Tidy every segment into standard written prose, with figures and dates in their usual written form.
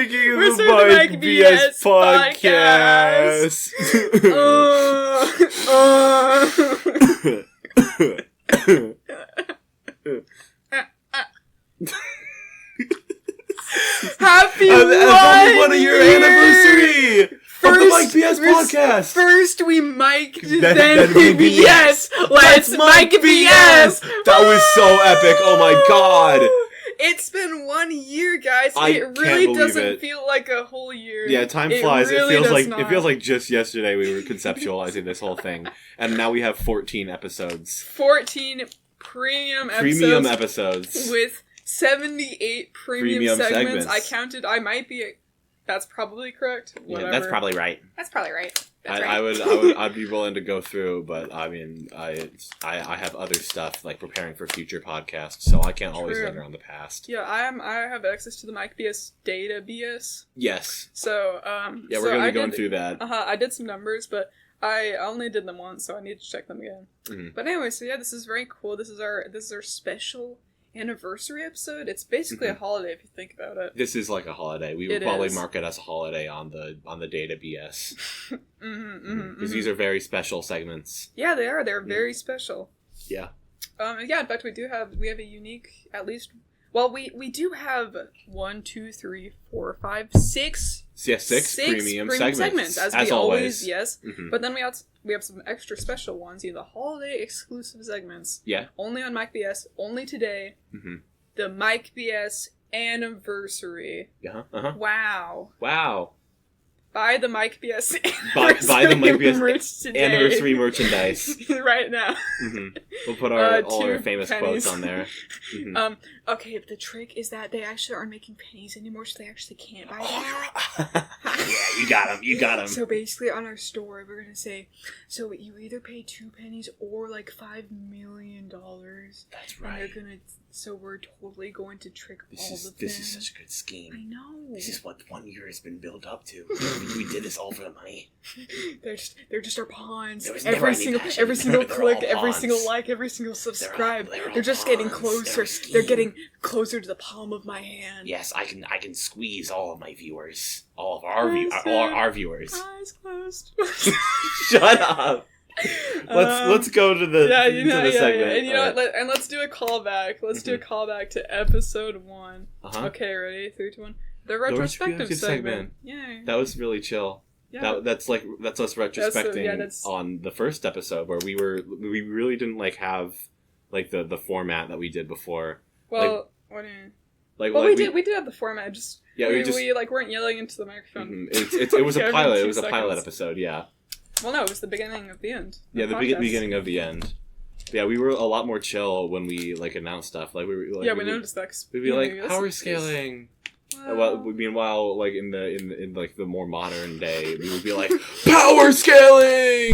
making the Mike B.S. podcast. Happy 1 year anniversary of the Mike B.S. podcast. First we mic'd, then we B.S. Let's Mike B.S. That was so epic. Oh my god. It's been 1 year, guys. It really doesn't feel like a whole year. Yeah, time flies. Really it feels like just yesterday we were conceptualizing this whole thing, and now we have 14 episodes. 14 premium episodes with 78 premium segments. I counted. I might be. That's probably correct. Whatever. Yeah, that's probably right. I'd be willing to go through, but I mean, I have other stuff like preparing for future podcasts, so I can't always run around the past. Yeah, I have access to the Mike B.S. data BS. Yes. So yeah, we're gonna be going through that. I did some numbers, but I only did them once, so I need to check them again. Mm-hmm. But anyway, so yeah, this is very cool. This is our special anniversary episode. It's basically a holiday if you think about it. This is like a holiday. We would probably mark it as a holiday on the data BS. Because these are very special segments. Yeah, they are. They're very special. Yeah. Yeah, in fact we have a unique, at least, well, we do have 1, 2, 3, 4, 5, 6. Yeah, six premium segments. As we always, yes. Mm-hmm. But then we have some extra special ones, the holiday exclusive segments. Yeah. Only on Mike B.S. Only today. Mm-hmm. The Mike B.S. anniversary. Wow. Buy the Mike B.S. Buy the Mike B.S. anniversary merchandise right now. Mm-hmm. We'll put all our famous quotes on there. Mm-hmm. Okay, but the trick is that they actually aren't making pennies anymore, so they actually can't buy that. Yeah, you got them. So basically, on our store, we're gonna say, so you either pay 2 pennies or like $5 million. That's right. And so we're totally going to trick all of them. This is such a good scheme. I know. This is what 1 year has been built up to. We did this all for the money. They're just our pawns. Every single click, every single like, every single subscribe. They're just getting closer. They're getting closer to the palm of my hand. Yes, I can squeeze all of my viewers, all of our viewers. Eyes closed. Shut up. Let's go to the segment. And you know what? Let's do a callback. Let's do a callback to episode 1. Okay, ready? 3, 2, 1. The retrospective segment. Yay. That was really chill. Yeah. That's us retrospecting on the first episode where we really didn't have the format that we did before. Well, what do you mean? We did have the format. We weren't yelling into the microphone. It was a pilot. It was a pilot episode. Yeah. Well, no, it was the beginning of the end. Yeah, the beginning of the end. Yeah, we were a lot more chill when we announced stuff. We noticed that. We'd be power scaling. Well, meanwhile, in the more modern day, we would be power scaling.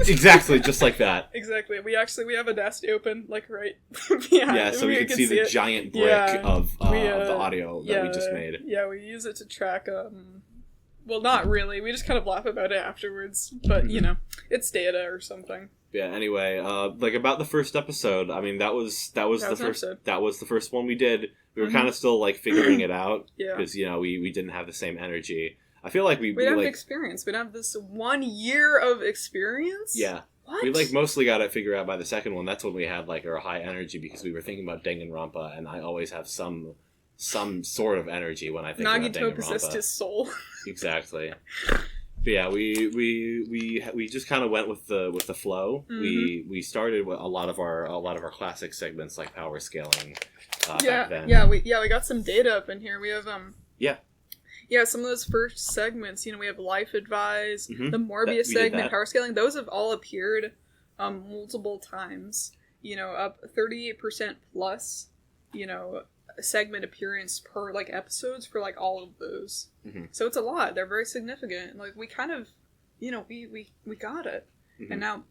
Exactly, just like that. Exactly. We have Audacity open, right behind. Yeah, so we can see the giant brick of the audio that we just made. Yeah, we use it to track. Well, not really. We just kind of laugh about it afterwards, but it's data or something. Yeah. Anyway, about the first episode. I mean, that was the first one we did. We were kind of still figuring it out because we didn't have the same energy. I feel like we don't have experience. We don't have this 1 year of experience. Yeah. What? We mostly got it figured out by the second one. That's when we had our high energy because we were thinking about Danganronpa, and I always have some sort of energy when I think about Danganronpa. Nagito possessed his soul. Exactly. But yeah, we just kind of went with the flow. Mm-hmm. We started with a lot of our classic segments like power scaling. Back then. We got some data up in here. We have some of those first segments. We have Life Advice, the Morbius segment, power scaling. Those have all appeared multiple times. Up 38% plus. Segment appearance per episodes for all of those. Mm-hmm. So it's a lot. They're very significant. We kind of we got it. Mm-hmm. And now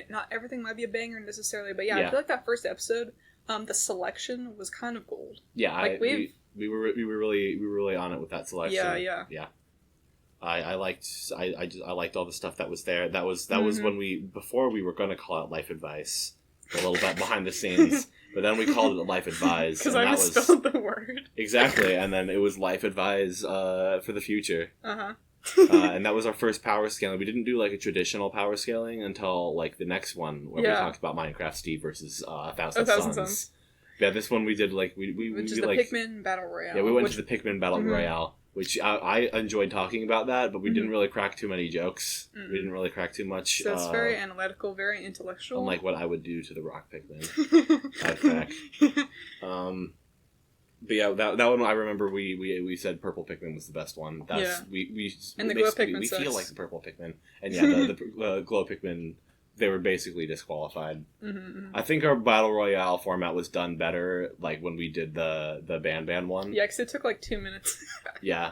not everything might be a banger necessarily, but I feel like that first episode the selection was kind of gold. Yeah, we were really on it with that selection. Yeah. I liked all the stuff that was there. That was when before we were going to call it Life Advice. a little bit behind the scenes. But then we called it Life Advise. Because I misspelled the word. Exactly, and then it was Life Advise for the future. Uh-huh. And that was our first power scaling. We didn't do like a traditional power scaling until like the next one where we talked about Minecraft Steve versus 1,000 Suns. Yeah, this one we did like we which is the like, Pikmin Battle Royale. Yeah, we went to the Pikmin Battle Royale, which I enjoyed talking about that, but we didn't really crack too many jokes. We didn't really crack too much. So it's very analytical, very intellectual. Unlike what I would do to the rock Pikmin. I'd crack. But yeah, that one I remember we said purple Pikmin was the best one. That's we and the glow Pikmin we sucks. feel like the purple Pikmin, and yeah, the glow Pikmin, they were basically disqualified. I think our battle royale format was done better like when we did the Ban one. Yeah, because it took like 2 minutes. Yeah,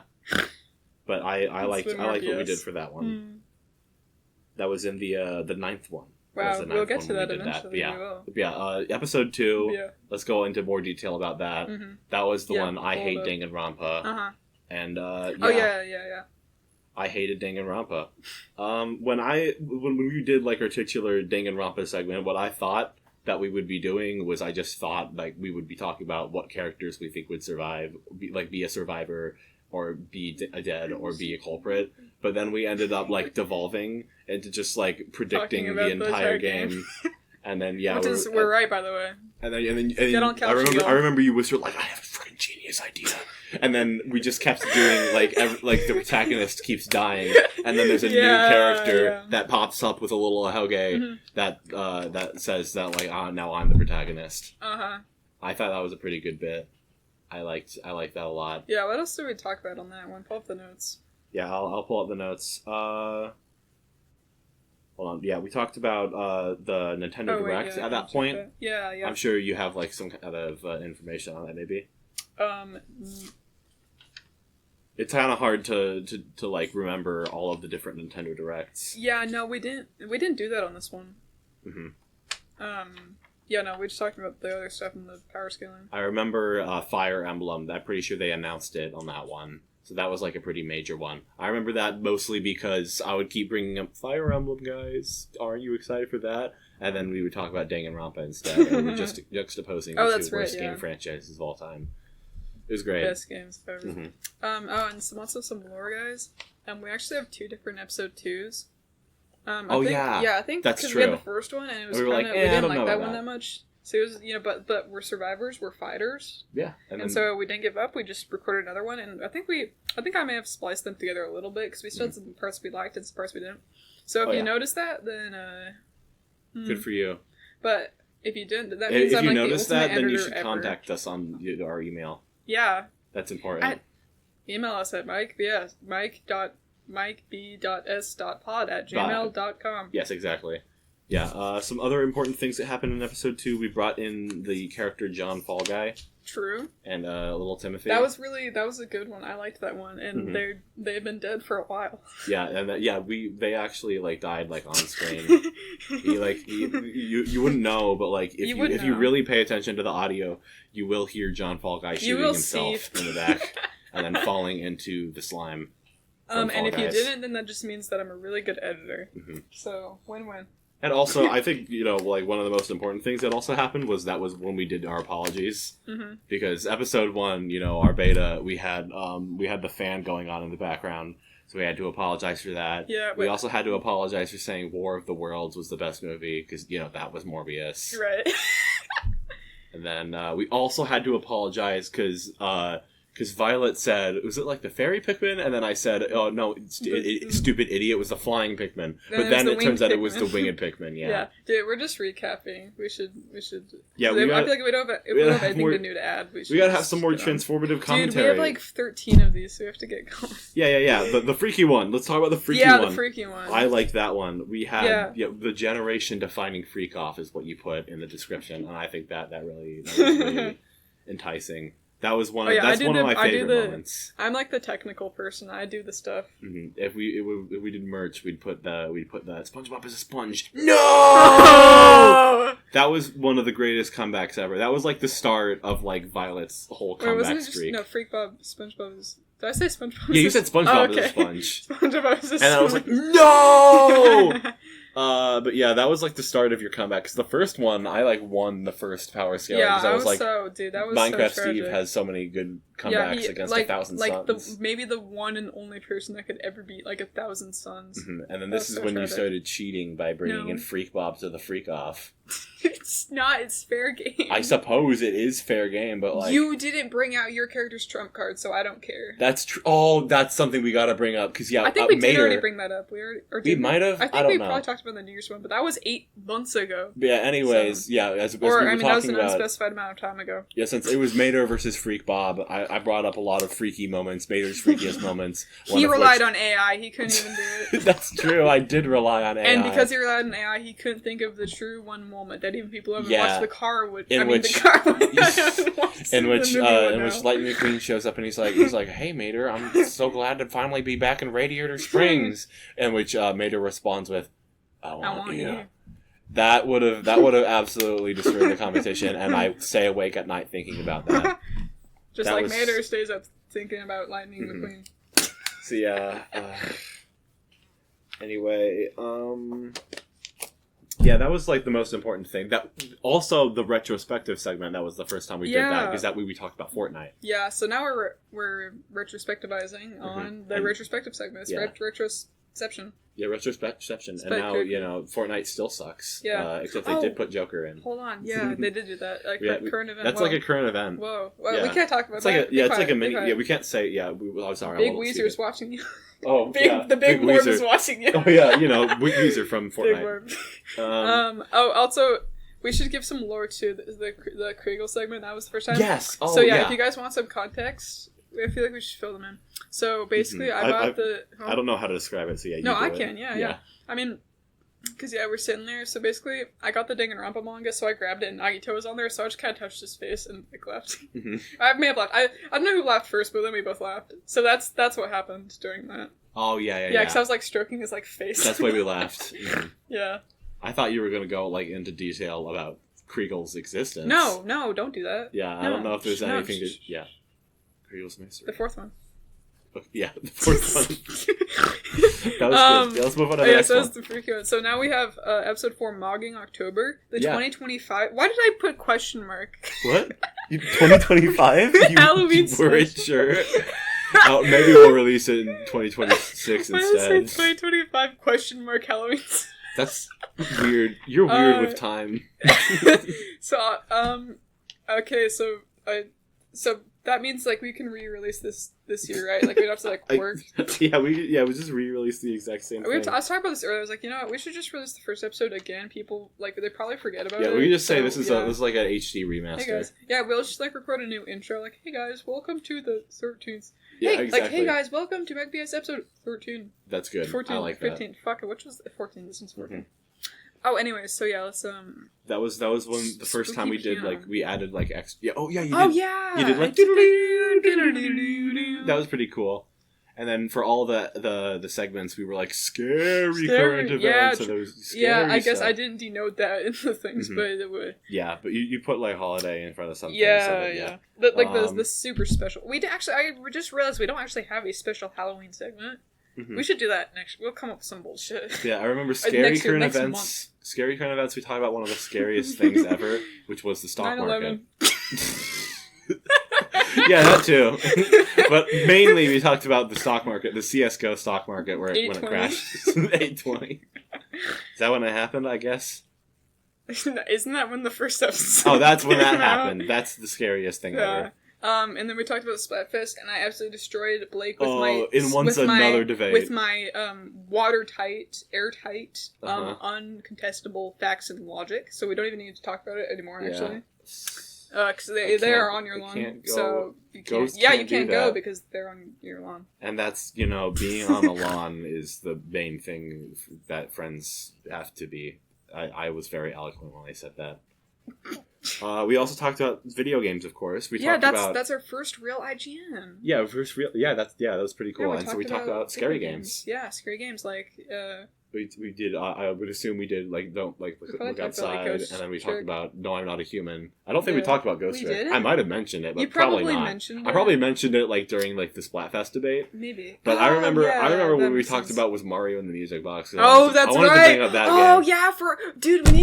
but I liked what we did for that one. That was in the ninth one. Wow, we'll get to that eventually. Episode 2. Yeah. Let's go into more detail about that. That was the one I hate Danganronpa. And yeah. I hated Danganronpa. When we did like our titular Danganronpa segment, what I thought that we would be doing was I just thought like we would be talking about what characters we think would survive, be a survivor, or be dead, or be a culprit. But then we ended up like devolving into just like predicting the entire game. And then we're right, by the way. And then I remember you whispered like, I have a freaking genius idea. And then we just kept doing like the protagonist keeps dying, and then there's a new character that pops up with a little Helge that says that like now I'm the protagonist. I thought that was a pretty good bit. I liked that a lot. Yeah, what else did we talk about on that one? Pull up the notes. Yeah, I'll pull up the notes. Hold on. Yeah, we talked about the Nintendo Direct at that point. Yeah. I'm sure you have like some kind of information on that, maybe. It's kind of hard to like remember all of the different Nintendo Directs. Yeah, no, we didn't do that on this one. Yeah, no, we just talked about the other stuff in the power scaling. I remember Fire Emblem. I'm pretty sure they announced it on that one. So that was like a pretty major one. I remember that mostly because I would keep bringing up Fire Emblem, guys. Aren't you excited for that? And then we would talk about Danganronpa instead. And we're just juxtaposing the two worst game franchises of all time. It was great. Best games ever. And some lore, guys. We actually have 2 different episode 2s. I think that's because true. we had the first one and it was we didn't like that one that much. So it was, but we're survivors, we're fighters. Yeah. And so we didn't give up, we just recorded another one, and I think I may have spliced them together a little bit, because we still had some parts we liked and some parts we didn't. So if you noticed that, then, good for you. But if you didn't, that means I'm like the ultimate editor ever. If you noticed that, then you should contact us on our email. Yeah. That's important. Email us at Mike B.S. mikeb.s.pod@gmail.com. Yes, exactly. Yeah, some other important things that happened in episode 2. We brought in the character John Fall Guy. True. And little Timothy. That was a good one. I liked that one, and they've been dead for a while. Yeah, and they actually like died like on screen. You wouldn't know, but like if you really pay attention to the audio, you will hear John Fall Guy shooting himself in the back and then falling into the slime. And if you didn't, then that just means that I'm a really good editor. So win-win. And also, I think, like one of the most important things that also happened was when we did our apologies. Because episode 1, our beta, we had the fan going on in the background, so we had to apologize for that. Yeah. We also had to apologize for saying War of the Worlds was the best movie, because, that was Morbius. Right. And then we also had to apologize because Violet said, was it like the fairy Pikmin? And then I said, oh no, stupid idiot, it was the flying Pikmin. But then it turns out it was the winged Pikmin, yeah. Dude, we're just recapping. We should. Yeah, I feel like we don't have anything new to add. We gotta have some more transformative commentary. Dude, we have like 13 of these, so we have to get going. Yeah. The freaky one. Let's talk about the freaky one. Yeah, the freaky one. I liked that one. We had the generation-defining freak-off is what you put in the description, and I think that was really enticing. That was one of my favorite moments. I'm like the technical person. I do the stuff. If we did merch, we'd put the SpongeBob as a sponge. No! That was one of the greatest comebacks ever. That was like the start of like Violet's whole comeback streak. SpongeBob is. Did I say SpongeBob? Yeah, you said SpongeBob as a sponge. SpongeBob is a sponge. And I was like, no! But yeah, that was like the start of your comeback. Because the first one, I like won the first power scaling. Yeah, I was like, that was Minecraft so Steve has so many good comebacks against 1,000 Suns. Maybe the one and only person that could ever beat like 1,000 Suns. Mm-hmm. And then this is when you started cheating by bringing in Freak Bob to the Freak Off. It's not. It's fair game. I suppose it is fair game, but like you didn't bring out your character's trump card, so I don't care. That's true. Oh, that's something we got to bring up because I think we did already bring that up. We might have. I think we probably talked about the New Year's one, but that was 8 months ago. Yeah. Anyways, as we were talking that was an about, unspecified amount of time ago. Yeah, since it was Mater versus Freak Bob, I brought up a lot of freaky moments, Mater's freakiest moments. He relied on AI. He couldn't even do it. That's true. I did rely on AI, and because he relied on AI, he couldn't think of the true one moment that even people who haven't watched the car would. In which Lightning McQueen shows up and he's like, "Hey Mater, I'm so glad to finally be back in Radiator Springs." In which Mater responds with, "I want you." That would have absolutely destroyed the competition, and I stay awake at night thinking about that. Just that like Mater stays up thinking about Lightning McQueen. So yeah. Anyway, yeah, that was like the most important thing. That also the retrospective segment. That was the first time we did that because that way we talked about Fortnite. Yeah, so now we're retrospectivizing on the retrospective segments. Yeah. Retroception. Yeah, retrospective, and now Fortnite still sucks. Yeah, except they did put Joker in. Hold on, yeah, they did do that. Like current event. That's like a current event. Whoa, well, we can't talk about that. It's like a mini. Yeah, we can't say. Yeah, I'm sorry. Big Weezer's watching you. Oh, the big worm is watching you. Oh yeah, Weezer from Fortnite. Big worm. Also, we should give some lore to the Kregel segment. That was the first time. Yes. Oh, so if you guys want some context, I feel like we should fill them in. So basically, I bought I don't know how to describe it, so yeah. No, I can. Yeah. I mean, because we're sitting there. So basically, I got the Danganronpa manga, so I grabbed it, and Nagito was on there, so I just kind of touched his face and left. Mm-hmm. I may have laughed. I don't know who laughed first, but then we both laughed. So that's what happened during that. Oh yeah. Yeah, because I was like stroking his face. That's why we laughed. Mm-hmm. Yeah. I thought you were gonna go like into detail about Kregel's existence. No, don't do that. Yeah, I don't know if there's anything to. Yeah. Kregel's mystery. The fourth one. Yeah, the fourth one. That was good. Yeah, let's move on to the next one. So that's the freaky one. So now we have episode 4, Mogging October, 2025. Why did I put question mark? What? 2025? Halloween you weren't sure. Maybe we'll release it in 2026 instead. Why did I say 2025 question mark Halloween? That's weird. You're weird with time. So, okay, so that means like we can re-release this year, right? Like we don't have to like work. We just re-released the exact same thing. I was talking about this earlier. I was like, you know what? We should just release the first episode again. People like they probably forget about it. Yeah, we can just say this is like an HD remaster. Hey guys, we'll just like record a new intro. Like, hey guys, welcome to the 13th. Yeah, exactly. Like, hey guys, welcome to Mike B.S episode 13. That's good. 14, I like 15. that. Fuck it. Which was 14? This one's 14. Mm-hmm. Oh, anyways, so yeah, let's That was when the first time we did we added like extra. Yeah. Oh yeah. You did. Oh yeah. You did like. That was pretty cool. And then for all the segments, we were like scary current events. Yeah, so there was scary I guess stuff. I didn't denote that in the things, but it would. Yeah, but you put like holiday in front of something. Yeah. The super special. I just realized we don't actually have a special Halloween segment. Mm-hmm. We should do that next. We'll come up with some bullshit. Yeah, I remember scary current events. Month. Scary current events. We talked about one of the scariest things ever, which was the stock 9/11. Market. Yeah, that too. But mainly we talked about the stock market, the CS:GO stock market, when it crashed. 820. Is that when it happened? I guess. Isn't that when the first episode? Oh, that's when that happened. That's the scariest thing ever. And then we talked about Splatfest, and I absolutely destroyed Blake with debate. With my watertight, airtight, uncontestable facts and logic. So we don't even need to talk about it anymore, actually. Because they are on your lawn, so you can't. You can't go because they're on your lawn. And that's being on the lawn is the main thing that friends have to be. I was very eloquent when I said that. We also talked about video games, of course. That's our first real IGN. Yeah, that was pretty cool. And so we talked about scary games. Yeah, scary games like We did. I would assume we did don't look outside, and then we talked about No, I'm Not a Human. I don't think we talked about Ghost Trick. I might have mentioned it, but probably not. I probably mentioned it during the Splatfest debate. Maybe. But I remember what we talked about was Mario in the Music Box. Oh, that's right. I wanted to bring up that game. Yeah, dude, we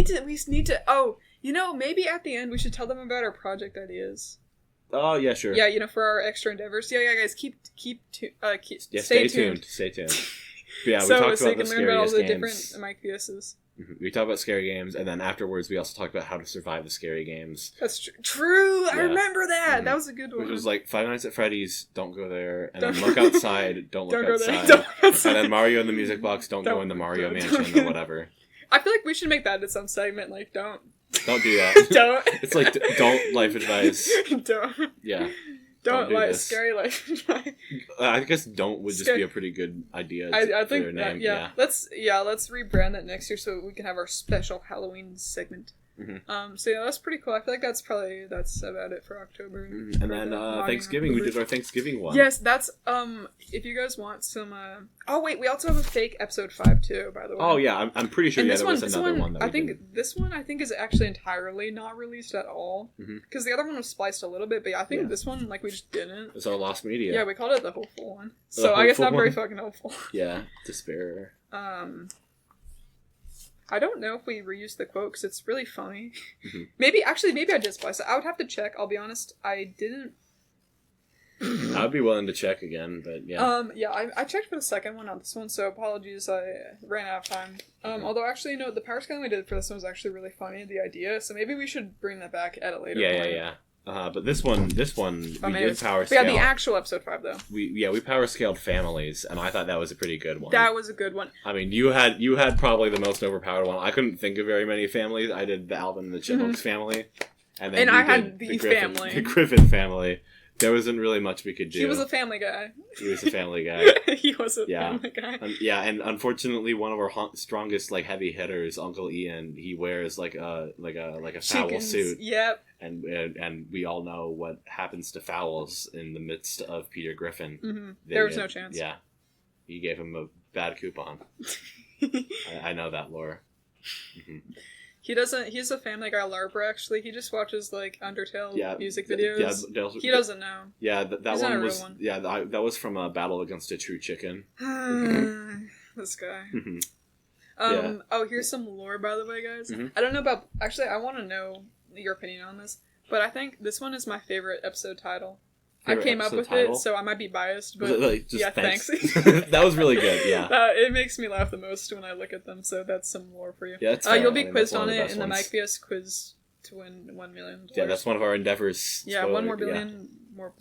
need to. Oh, maybe at the end we should tell them about our project ideas. Oh yeah, sure. Yeah, for our extra endeavors. Yeah, guys, stay tuned. Stay tuned. Yeah, we talked about the learn about all the games. different Mike B.S.'s. We talked about scary games, and then afterwards we also talked about how to survive the scary games. That's true. I remember that. Mm-hmm. That was a good one. Which was like Five Nights at Freddy's, don't go there, and then Look Outside, don't look outside. And then Mario in the Music Box, don't go in the Mario Mansion or whatever. I feel like we should make that its own segment. Don't do that. Don't. It's like don't life advice. Don't. Yeah. Don't do scary life advice. I guess don't would just be a pretty good idea. I think their name. Yeah. Let's rebrand that next year so we can have our special Halloween segment. Mm-hmm. So that's pretty cool. I feel like that's about it for October. Mm-hmm. And then Thanksgiving, we did our Thanksgiving one. Yes, that's if you guys want some. Oh wait, we also have a fake episode 5 too. By the way. Oh yeah, I'm pretty sure. There was another one. That I think this one is actually entirely not released at all because the other one was spliced a little bit, but I think this one we just didn't. It's our lost media. Yeah, we called it the hopeful one. So I guess not very fucking hopeful. Yeah, despair. I don't know if we reused the quote because it's really funny. Mm-hmm. Maybe I did splice it. I would have to check. I'll be honest. I didn't. I'd be willing to check again, but yeah. I checked for the second one, not this one, so apologies. I ran out of time. Although actually, the power scaling we did for this one was actually really funny. The idea, so maybe we should bring that back at a later point. Yeah. But this one, we did power scale. Yeah, the actual episode 5 though. We power scaled families, and I thought that was a pretty good one. That was a good one. I mean, you had probably the most overpowered one. I couldn't think of very many families. I did the Alvin and the Chipmunks family, and then I had the family, the Griffin family. There wasn't really much we could do. He was a family guy. He was a family guy. He was a family guy. And unfortunately, one of our strongest heavy hitters, Uncle Ian, he wears a fowl suit. Yep. And we all know what happens to fowls in the midst of Peter Griffin. Mm-hmm. There was no chance. Yeah, he gave him a bad coupon. I know that lore. Mm-hmm. He doesn't. He's a Family Guy LARPer. Actually, he just watches Undertale music videos. He doesn't know. Yeah, that one was. One. Yeah, that was from a Battle Against a True Chicken. This guy. Mm-hmm. Oh, here's some lore, by the way, guys. Mm-hmm. I don't know about. Actually, I want to know your opinion on this, but I think this one is my favorite episode title. I came up with it, so I might be biased, but thanks. That was really good, yeah. It makes me laugh the most when I look at them, so that's some lore for you. Yeah, it's fair. You'll be quizzed on it in the Mike B.S. quiz to win $1 million. Yeah, that's one of our endeavors. Yeah, $1 more billion more.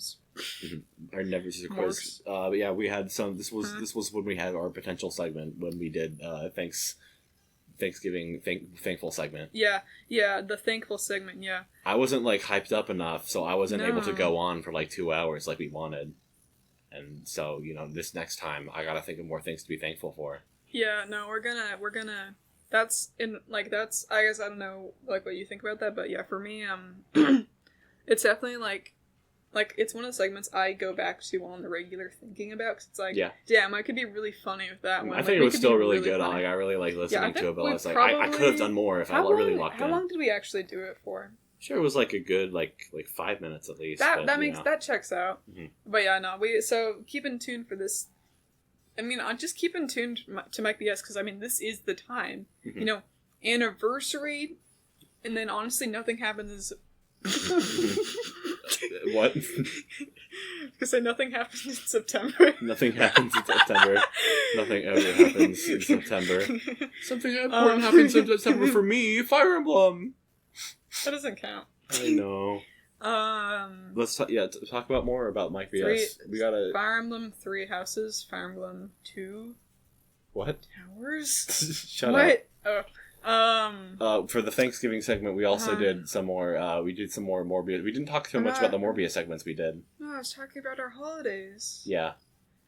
Our endeavors is a quiz. But yeah, we had some. This was when we had our potential segment when we did Thanksgiving thankful segment. Yeah, the thankful segment. Yeah, I wasn't hyped up enough, so I wasn't able to go on for 2 hours like we wanted, and so this next time I gotta think of more things to be thankful for. Yeah, no, we're gonna. That's I guess I don't know what you think about that, but yeah, for me, it's definitely it's one of the segments I go back to on the regular thinking about, because it's damn, I could be really funny with that one. I think it was still really good. I really listening to it, but I was I could have done more if I really locked in. How long did we actually do it for? Sure, it was a good 5 minutes at least. That checks out. Mm-hmm. But yeah, no, so keep in tune for this. I mean, I'll just keep in tune to Mike B.S. because this is the time. Mm-hmm. Anniversary, and then honestly, nothing happens. What? Because nothing happens in September. Nothing happens in September. Nothing ever happens in September. Something important happens in September for me. Fire Emblem. That doesn't count. I know. Let's talk about more about Mike B.S. We gotta Fire Emblem 3 Houses. Fire Emblem 2. What? Towers. Shut up. For the Thanksgiving segment, we also did some more. We did some more Morbius. We didn't talk too much about the Morbius segments we did. No, I was talking about our holidays. Yeah.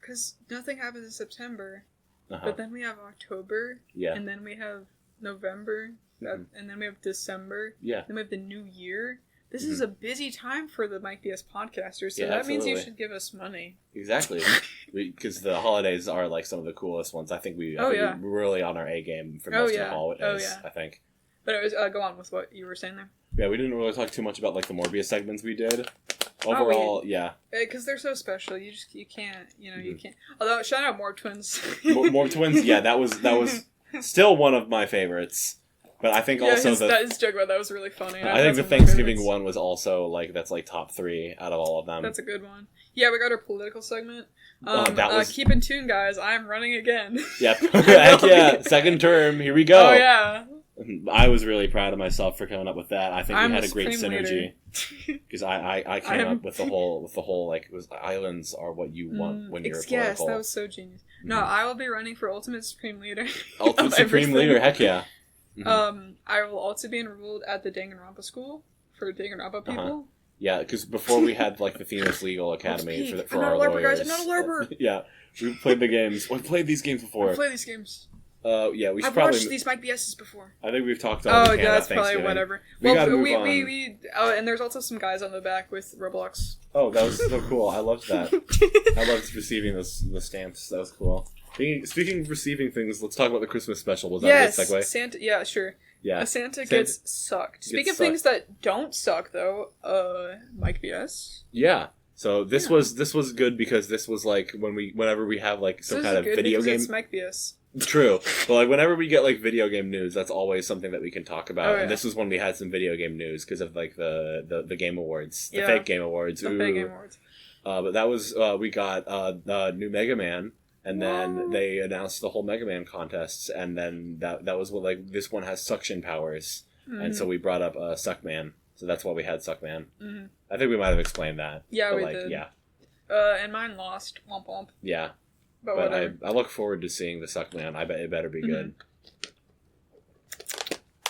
Because nothing happens in September, but then we have October. Yeah. And then we have November, and then we have December. Yeah. Then we have the New Year. This is a busy time for the Mike B.S. podcasters, so that means you should give us money. Exactly. Because the holidays are like some of the coolest ones. I think we're really on our A game for most of the holidays, I think. But it was, go on with what you were saying there. Yeah, we didn't really talk too much about like the Morbius segments we did. Overall, because they're so special. You can't, you can't. Although, shout out Morb Twins. Morb Twins, that was still one of my favorites. But I think also his joke about that was really funny. I think the Thanksgiving one was also that's like top 3 out of all of them. That's a good one. Yeah, we got our political segment. Keep in tune, guys. I'm running again. Yep. Heck yeah. Second term. Here we go. Oh yeah. I was really proud of myself for coming up with that. I think we had a great synergy because I came up with the whole like it was islands are what you want when you're political. Yes, that was so genius. No, I will be running for Ultimate Supreme Leader. Ultimate Supreme Leader. Heck yeah. I will also be enrolled at the Danganronpa school for Danganronpa people. Yeah, because before we had like the Themis Legal Academy for our lawyers. I'm not a LARPer. Yeah, we played the games. We've played these games before. I've played these games. Yeah, we should I've probably... watched these Mike B.S.'s before. I think we've talked about it. That's probably whatever. We gotta move on. And there's also some guys on the back with Roblox. Oh, that was so cool. I loved that. I loved receiving the stamps. That was cool. Speaking of receiving things, let's talk about the Christmas special. Was that a good segue? Santa, yeah, sure. Yeah. Santa gets sucked. Speaking of things that don't suck, though, Mike B.S. Yeah. So this was good because this was like whenever we have like some kind of video game. It's Mike B.S. True, but like whenever we get like video game news, that's always something that we can talk about. And this was when we had some video game news because of like the Game Awards, the fake Game Awards. The fake Game Awards. But that was we got new Mega Man. And then they announced the whole Mega Man contests, and then that was what like this one has suction powers, and so we brought up Suckman, so that's why we had Suckman. Mm-hmm. I think we might have explained that. Yeah, we did. Yeah. And mine lost. Womp womp. Yeah, but I look forward to seeing the Suckman. I bet it better be good.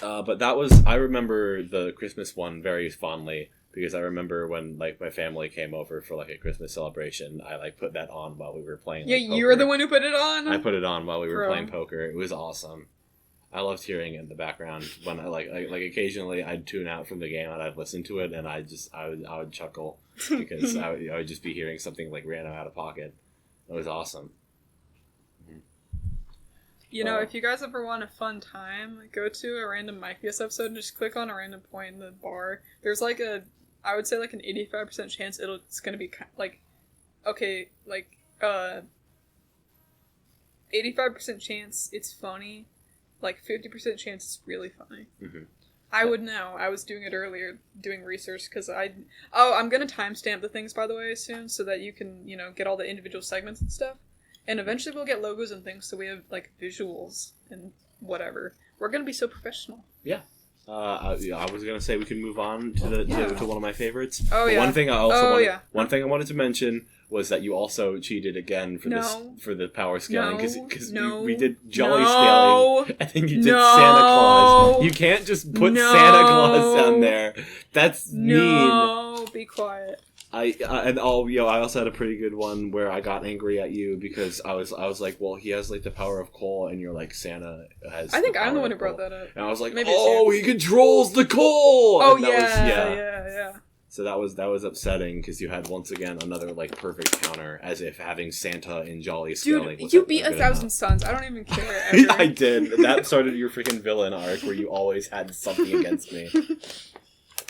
But I remember the Christmas one very fondly. Because I remember when like my family came over for like a Christmas celebration, I like put that on while we were playing. Yeah, you were the one who put it on. I put it on while we were playing poker. It was awesome. I loved hearing it in the background when I like occasionally I'd tune out from the game and I'd listen to it and I would chuckle because I would just be hearing something like random out of pocket. It was awesome. If you guys ever want a fun time, go to a random Mike B.S. episode and just click on a random point in the bar. There's like I would say like an 85% chance it's going to be like, 85% chance it's funny, like 50% chance it's really funny. Mm-hmm. I would know. I was doing it earlier, doing research, because I'm going to timestamp the things, by the way, soon, so that you can, get all the individual segments and stuff. And eventually we'll get logos and things, so we have, like, visuals and whatever. We're going to be so professional. Yeah. I was gonna say we can move on to one of my favorites. Oh yeah. One thing I wanted to mention was that you also cheated again for the power scaling because we did Jolly scaling. I think you did Santa Claus. You can't just put Santa Claus down there. That's mean. No, be quiet. I also had a pretty good one where I got angry at you because I was like, well, he has like the power of coal, and you're like, Santa has. I think I'm the one who brought that up. And I was like, he controls the coal. Oh yeah. So that was upsetting because you had once again another like perfect counter, as if having Santa in Jolly scaling. Dude, you beat 1,000 Suns. I don't even care. Ever. I did. That started your freaking villain arc where you always had something against me.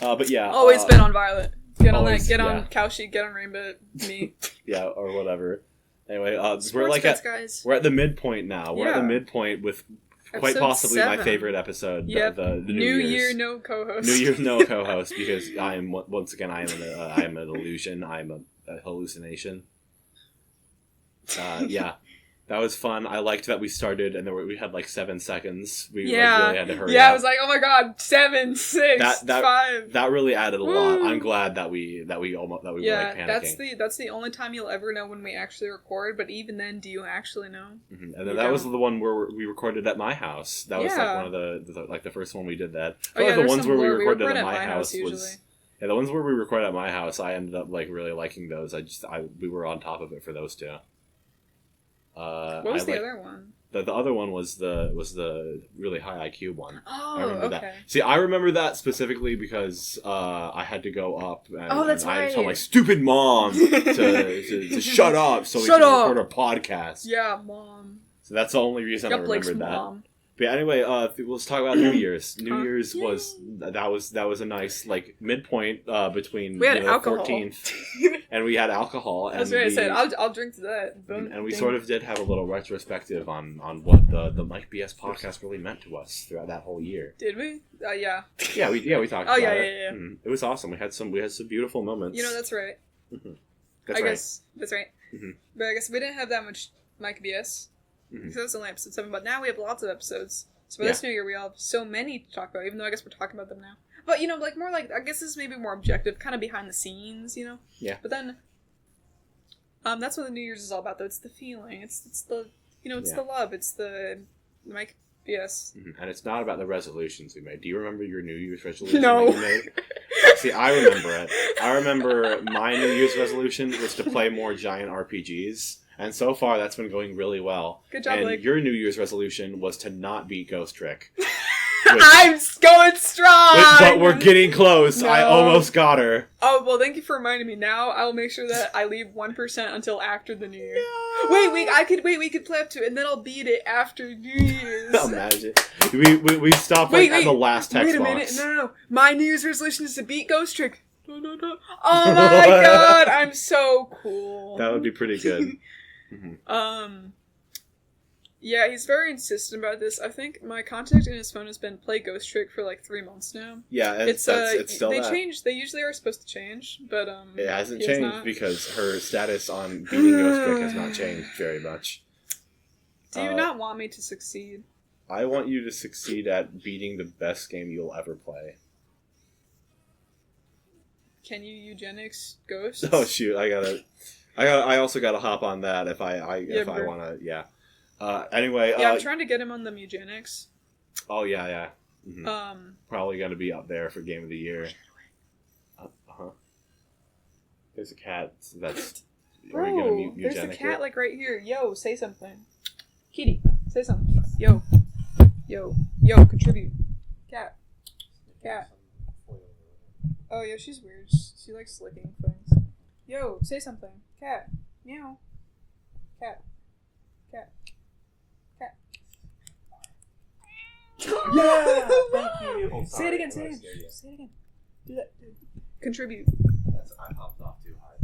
But yeah, always been on Violet. Get on on Cowsheet, get on Rainbow, me. Yeah, or whatever. Anyway, we're at the midpoint now. We're at the midpoint with quite episode possibly 7. My favorite episode. Yep. The New Year, no co-host. New Year, no co-host, because I am an illusion. I'm a hallucination. Yeah. That was fun. I liked that we started and we had like 7 seconds. We really had to hurry up. Yeah, I was like, oh my god, 7, 6, 5. That really added a lot. I'm glad that we were like panicking. That's the only time you'll ever know when we actually record. But even then, do you actually know? Mm-hmm. And then that was the one where we recorded at my house. That was like one of the first one we did that. The ones where we recorded at my house was. Yeah, the ones where we recorded at my house, I ended up like really liking those. We were on top of it for those two. What was the other one? The other one was the really high IQ one. Oh, I remember okay. that. See, I remember that specifically because I had to go up and, that's and I right. told my stupid mom to shut up so we can record our podcast. Yeah, Mom. So that's the only reason I remembered that. Mom. But anyway, let's talk about New Year's. New Year's was a nice like midpoint between we had alcohol. 14th, and we had alcohol. That's what I said. I'll drink to that. And we sort of did have a little retrospective on what the Mike B.S. podcast really meant to us throughout that whole year. Did we? Yeah. Yeah, we talked about it. Yeah. It was awesome. We had some beautiful moments. That's right. That's right. That's right. But I guess we didn't have that much Mike B.S. Because that was only episode 7, but now we have lots of episodes. So for this new year, we have so many to talk about, even though I guess we're talking about them now. But, like more like, I guess this is maybe more objective, kind of behind the scenes, Yeah. But then, that's what the New Year's is all about, though. It's the feeling. It's the, it's the love. It's the Mike B.S. And it's not about the resolutions we made. Do you remember your New Year's resolution that you made? See, I remember it. I remember my New Year's resolution was to play more giant RPGs. And so far, that's been going really well. Good job, and Blake. Your New Year's resolution was to not beat Ghost Trick. I'm going strong! But we're getting close. No. I almost got her. Oh, well, thank you for reminding me. Now I'll make sure that I leave 1% until after the New Year. No. We could play up to it, and then I'll beat it after New Year's. Imagine. We stopped at the last text box. Wait a minute. No. My New Year's resolution is to beat Ghost Trick. No. Oh my god, I'm so cool. That would be pretty good. Yeah, he's very insistent about this. I think my contact in his phone has been play Ghost Trick for like 3 months now. Yeah, it's still they change. They usually are supposed to change, but it hasn't changed because her status on beating Ghost Trick has not changed very much. Do you not want me to succeed? I want you to succeed at beating the best game you'll ever play. Can you eugenics ghosts? Oh shoot! I also gotta hop on that if I wanna. Yeah. Anyway. Yeah, I'm trying to get him on the eugenics. Oh yeah. Probably gonna be up there for game of the year. There's a cat. That's. Bro, are we gonna mute there's a cat it? like right here. Yo, say something. Kitty, say something. Yo, contribute. Cat. Oh yeah, she's weird. She likes licking things. Yo, say something. Cat. Meow. Cat. Yeah! Thank you. Oh, say it again. Say it again. Do that. Contribute. I hopped off too high.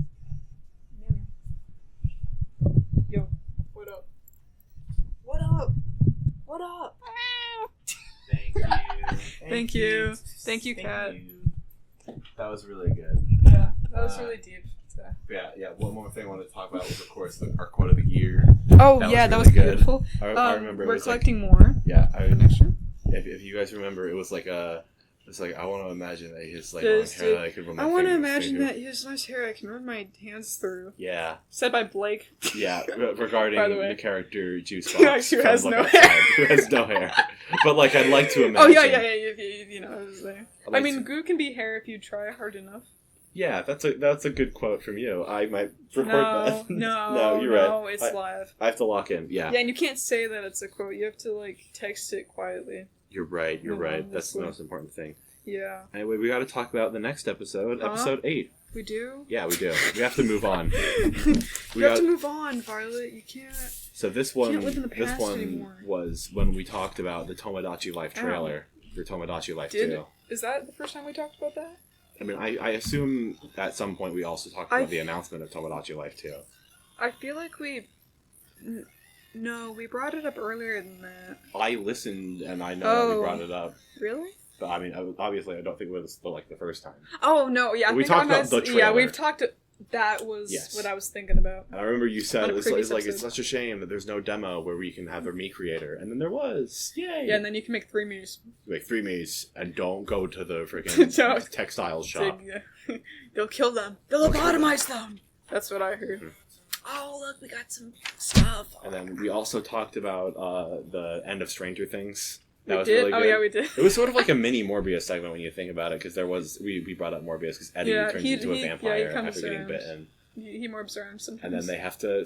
Yo, what up? Thank you. Thank you, Kat. That was really good. Yeah, that was really deep. Yeah. One more thing I wanted to talk about was, of course, our quote of the year. Oh, that was beautiful. I remember. We're collecting more. Yeah, Extra? If you guys remember, it was like I want to imagine that his like long hair that I could run my I want to fingers imagine through. that he has nice hair I can run my hands through. Yeah. Said by Blake. Yeah, regarding By the way. the character Juice Box. Who has no hair. Who has no hair. But like, I'd like to imagine. Oh yeah. You know, I was there. I mean, goo can be hair if you try hard enough. Yeah, that's a good quote from you. I might record that. No, you're right. No, it's live. I have to lock in. Yeah. Yeah, and you can't say that it's a quote. You have to like text it quietly. You're right. That's the most important thing. Yeah. Anyway, we got to talk about the next episode, episode 8. We do? Yeah, we do. We have to move on. we have to move on, Violet. You can't. So this one anymore. was when we talked about the Tomodachi Life trailer for Tomodachi Life 2. Is that the first time we talked about that? I mean, I assume at some point we also talked about the announcement of Tomodachi Life 2. I feel like No, we brought it up earlier than that. I listened, and I know that we brought it up. Really? But I mean, obviously, I don't think it was the first time. Oh no! Yeah, we talked about the trailer. Yeah, we've talked. That was what I was thinking about. And I remember you said it's such a shame that there's no demo where we can have a Mii creator, and then there was. Yay! Yeah, and then you can make 3 Miis. Make 3 Miis, and don't go to the freaking textiles shop. They'll kill them. They'll lobotomize them. That's what I heard. Mm-hmm. Oh, look, we got some stuff. And then we also talked about the end of Stranger Things. That was really good. Oh, yeah, we did. It was sort of like a mini Morbius segment when you think about it, because we brought up Morbius because Eddie turns into a vampire after getting bitten. He morbs around sometimes. And then they have to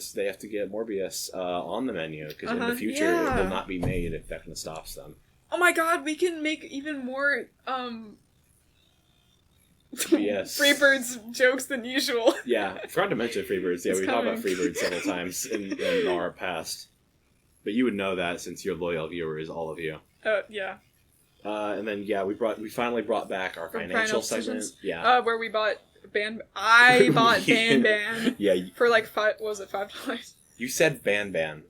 get Morbius on the menu, because in the future it will not be made if Vecna stops them. Oh my god, we can make even more Freebirds jokes than usual. Yeah, I forgot to mention Freebirds. Yeah, we talked about Freebirds several times in our past. But you would know that since you're loyal viewers, all of you. Yeah. And then we finally brought back our financial segment. Yeah. Where we bought I bought Ban. Yeah. For like $5. You said Ban.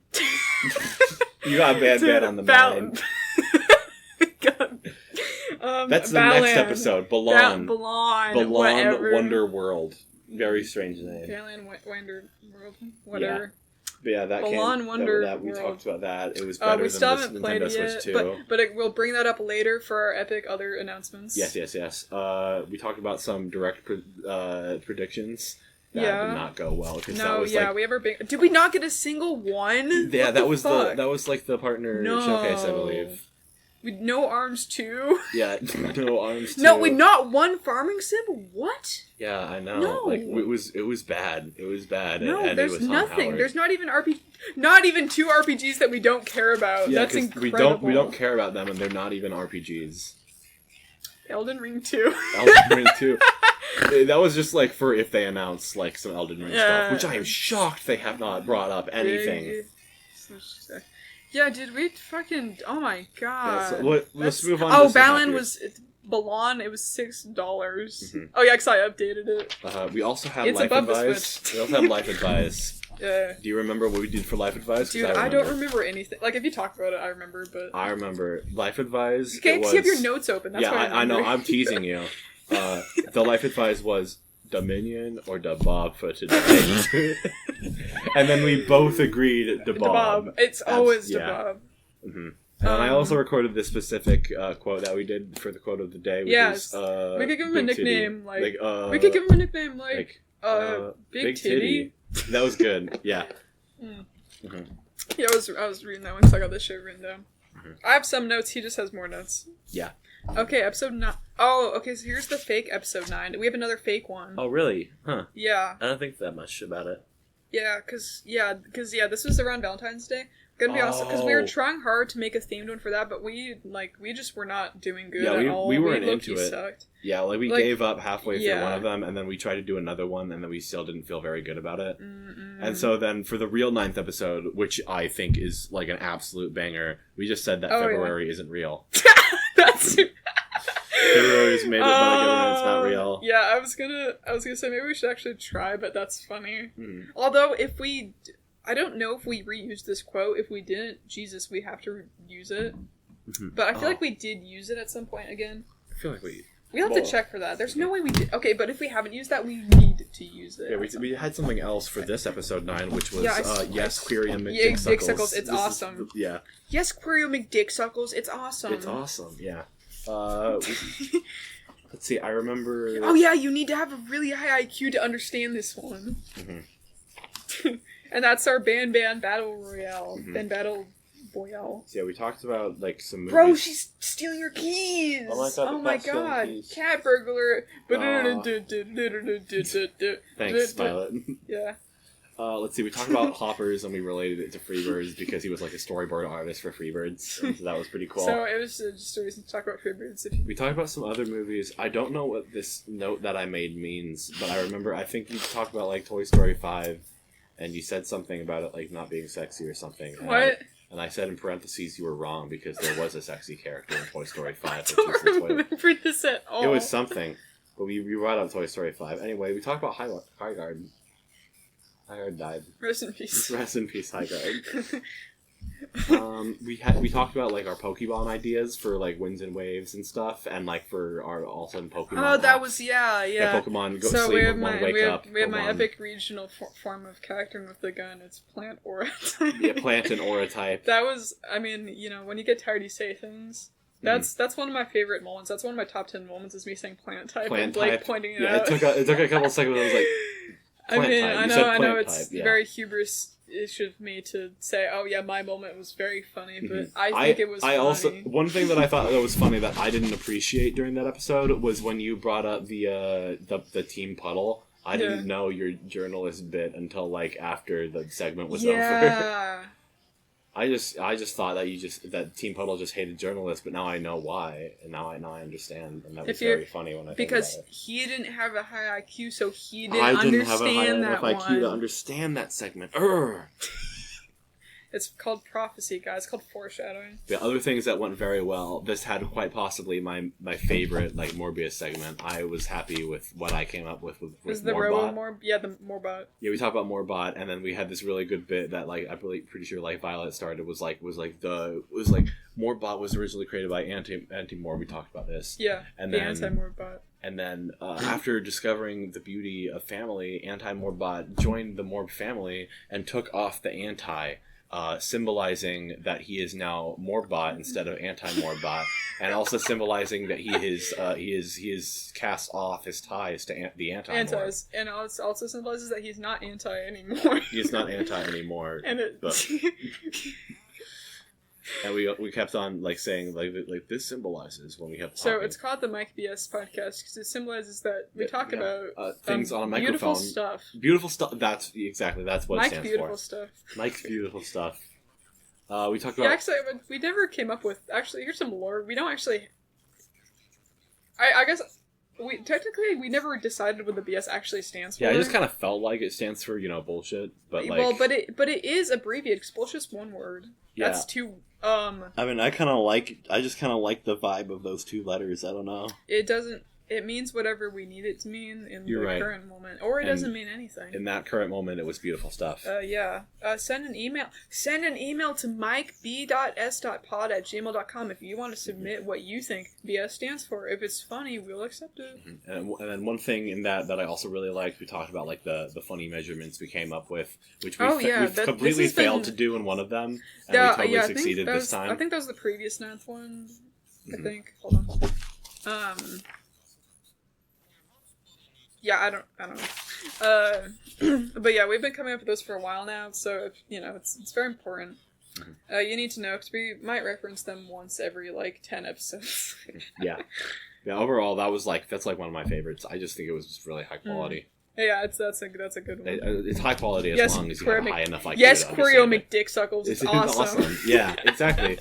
You got Ban on the mind. That's the next episode. Balan Wonder World. Very strange name. Balan Wonder World. Whatever. Yeah. But yeah, that Balan Wonder World. We talked about that. It was we better than still this haven't played Nintendo it Switch yet, 2. but we'll bring that up later for our epic other announcements. Yes. We talked about some direct predictions. That did not go well. Did we not get a single one? Yeah, that was like the partner showcase, I believe. With no arms too. Yeah, no arms too. No, we not one farming sim. What? Yeah, I know. No. Like it was bad. It was bad. No, and there's it was nothing. There's not even not even 2 RPGs that we don't care about. Yeah, that's incredible. We don't care about them, and they're not even RPGs. Elden Ring 2. Elden Ring 2. That was just like for if they announce like some Elden Ring stuff, which I am shocked they have not brought up anything. Yeah, did we fucking... Oh my god. Yeah, so let's move on to Balan was... Balan, it was $6. Mm-hmm. Oh yeah, because I updated it. We also have Life Advice. We also have Life Advice. Yeah. Do you remember what we did for Life Advice? Dude, I don't remember anything. Like, if you talk about it, I remember, but... I remember. Life Advice... Okay, because you have your notes open. That's why I know. I'm teasing you. The Life Advice was Dominion or Dabob for today. And then we both agreed Dabob. It's always Dabob. Mm-hmm. And I also recorded this specific quote that we did for the quote of the day. Yes. We could give him a nickname we could give him a nickname Big Titty. That was good. Yeah. Mm-hmm. Yeah, I was reading that one because I got this shit written down. Mm-hmm. I have some notes. He just has more notes. Yeah. Okay, episode 9. Oh, okay, so here's the fake episode 9. We have another fake one. Oh, really? Huh. Yeah. I don't think that much about it. Yeah, because this was around Valentine's Day. Gonna be honest, because we were trying hard to make a themed one for that, but we just were not doing good at all. We weren't into it. Sucked. Yeah, we gave up halfway through one of them, and then we tried to do another one, and then we still didn't feel very good about it. Mm-mm. And so then for the real 9th episode, which I think is like an absolute banger, we just said that February isn't real. That's... February's made it, but it's not real. Yeah, I was gonna say maybe we should actually try, but that's funny. Mm. Although I don't know if we reused this quote. If we didn't, Jesus, we have to use it. Mm-hmm. But I feel like we did use it at some point again. I feel like we'll have to check for that. There's no way we did. Okay, but if we haven't used that, we need to use it. Yeah, we had something else for this episode 9, which was Yes, Query and McDicksuckles. It's awesome. Yeah. Yes, Query and McDicksuckles. It's awesome. It's awesome. Yeah. Let's see. I remember. Oh yeah, you need to have a really high IQ to understand this one. Mm-hmm. And that's our Ban Battle Royale. Mm-hmm. Ban Battle Royale. So yeah, we talked about like some movies. Bro, she's stealing your keys! Oh my god. Cat burglar. Thanks, Violet. Yeah. Let's see, we talked about Hoppers and we related it to Freebirds because he was like a storyboard artist for Freebirds. And so that was pretty cool. So it was just a reason to talk about Freebirds. We talked about some other movies. I don't know what this note that I made means, but I think you talked about like Toy Story 5 and you said something about it like not being sexy or something. What? And I said in parentheses you were wrong because there was a sexy character in Toy Story 5. I don't remember this at all. It was something. But we brought up Toy Story 5. Anyway, we talked about Highguard. Highguard died. Rest in peace. Rest in peace, Highguard. We talked about like our Pokemon ideas for like Winds and Waves and stuff, and like for our also Pokemon. Oh, that was yeah. Pokemon go sleep, Pokemon wake up. We have my epic regional form of character with the gun. It's Plant Aura type. Yeah, Plant and Aura type. That was, I mean, when you get tired, you say things. That's one of my favorite moments. That's one of my top 10 moments. Is me saying Plant type and Blake pointing it out. It took a couple seconds. I was like. I know it's very hubris-ish of me to say, oh yeah, my moment was very funny, but I think it was funny. One thing that I thought that was funny that I didn't appreciate during that episode was when you brought up the team puddle. I didn't know your journalist bit until like after the segment was over. I just thought that that Team Puddle just hated journalists, but now I know why, and now I understand, and that was very funny when I think about it. He didn't have a high IQ, so he didn't understand that one. I didn't have a high enough IQ to understand that segment. It's called prophecy, guys. It's called foreshadowing. The other things that went very well, this had quite possibly my favorite like Morbius segment. I was happy with what I came up with was the Robo-Morb? Yeah, the Morbot. Yeah, we talked about Morbot, and then we had this really good bit that like I'm pretty sure like Violet started was like Morbot was originally created by Anti-Morb. We talked about this. Yeah, and the then Anti-Morbot. And then after discovering the beauty of family, Anti-Morbot joined the Morb family and took off the anti. Symbolizing that he is now Morbot instead of Anti-Morbot, and also symbolizing that he is cast off his ties to the Anti-Morb. And it also symbolizes that he's not anti anymore. He's not anti anymore. And we kept on like saying like this symbolizes when we have. So it's called the Mike B.S. podcast because it symbolizes that we talk about things on a microphone. Beautiful stuff. Beautiful stuff. That's what it stands for. Mike's beautiful stuff. Mike's beautiful stuff. We talked about. Yeah, actually, we never came up with. Actually, here's some lore. We don't actually. I guess. We never decided what the BS actually stands for. Yeah, I just kind of felt like it stands for bullshit, but like. Well, but it is abbreviated because bullshit's one word. Yeah. That's two. I mean, I just kind of like the vibe of those two letters. I don't know. It means whatever we need it to mean in the current moment. Or it doesn't mean anything. In that current moment, it was beautiful stuff. Yeah. Send an email. Send an email to mikeb.s.pod@gmail.com if you want to submit what you think BS stands for. If it's funny, we'll accept it. Mm-hmm. And then one thing in that I also really liked, we talked about like the funny measurements we came up with, which we've completely failed to do in one of them. And we totally succeeded this time. I think that was the previous 9th one. I think. Hold on. Yeah, I don't know. But yeah, we've been coming up with those for a while now, so it's very important. Mm-hmm. You need to know because we might reference them once every like 10 episodes. Yeah. Overall, that's one of my favorites. I just think it was just really high quality. Yeah, that's a good one. It's high quality as long as you have a high enough IQ. Yes, Querio McDicksuckles is awesome. Yeah, exactly.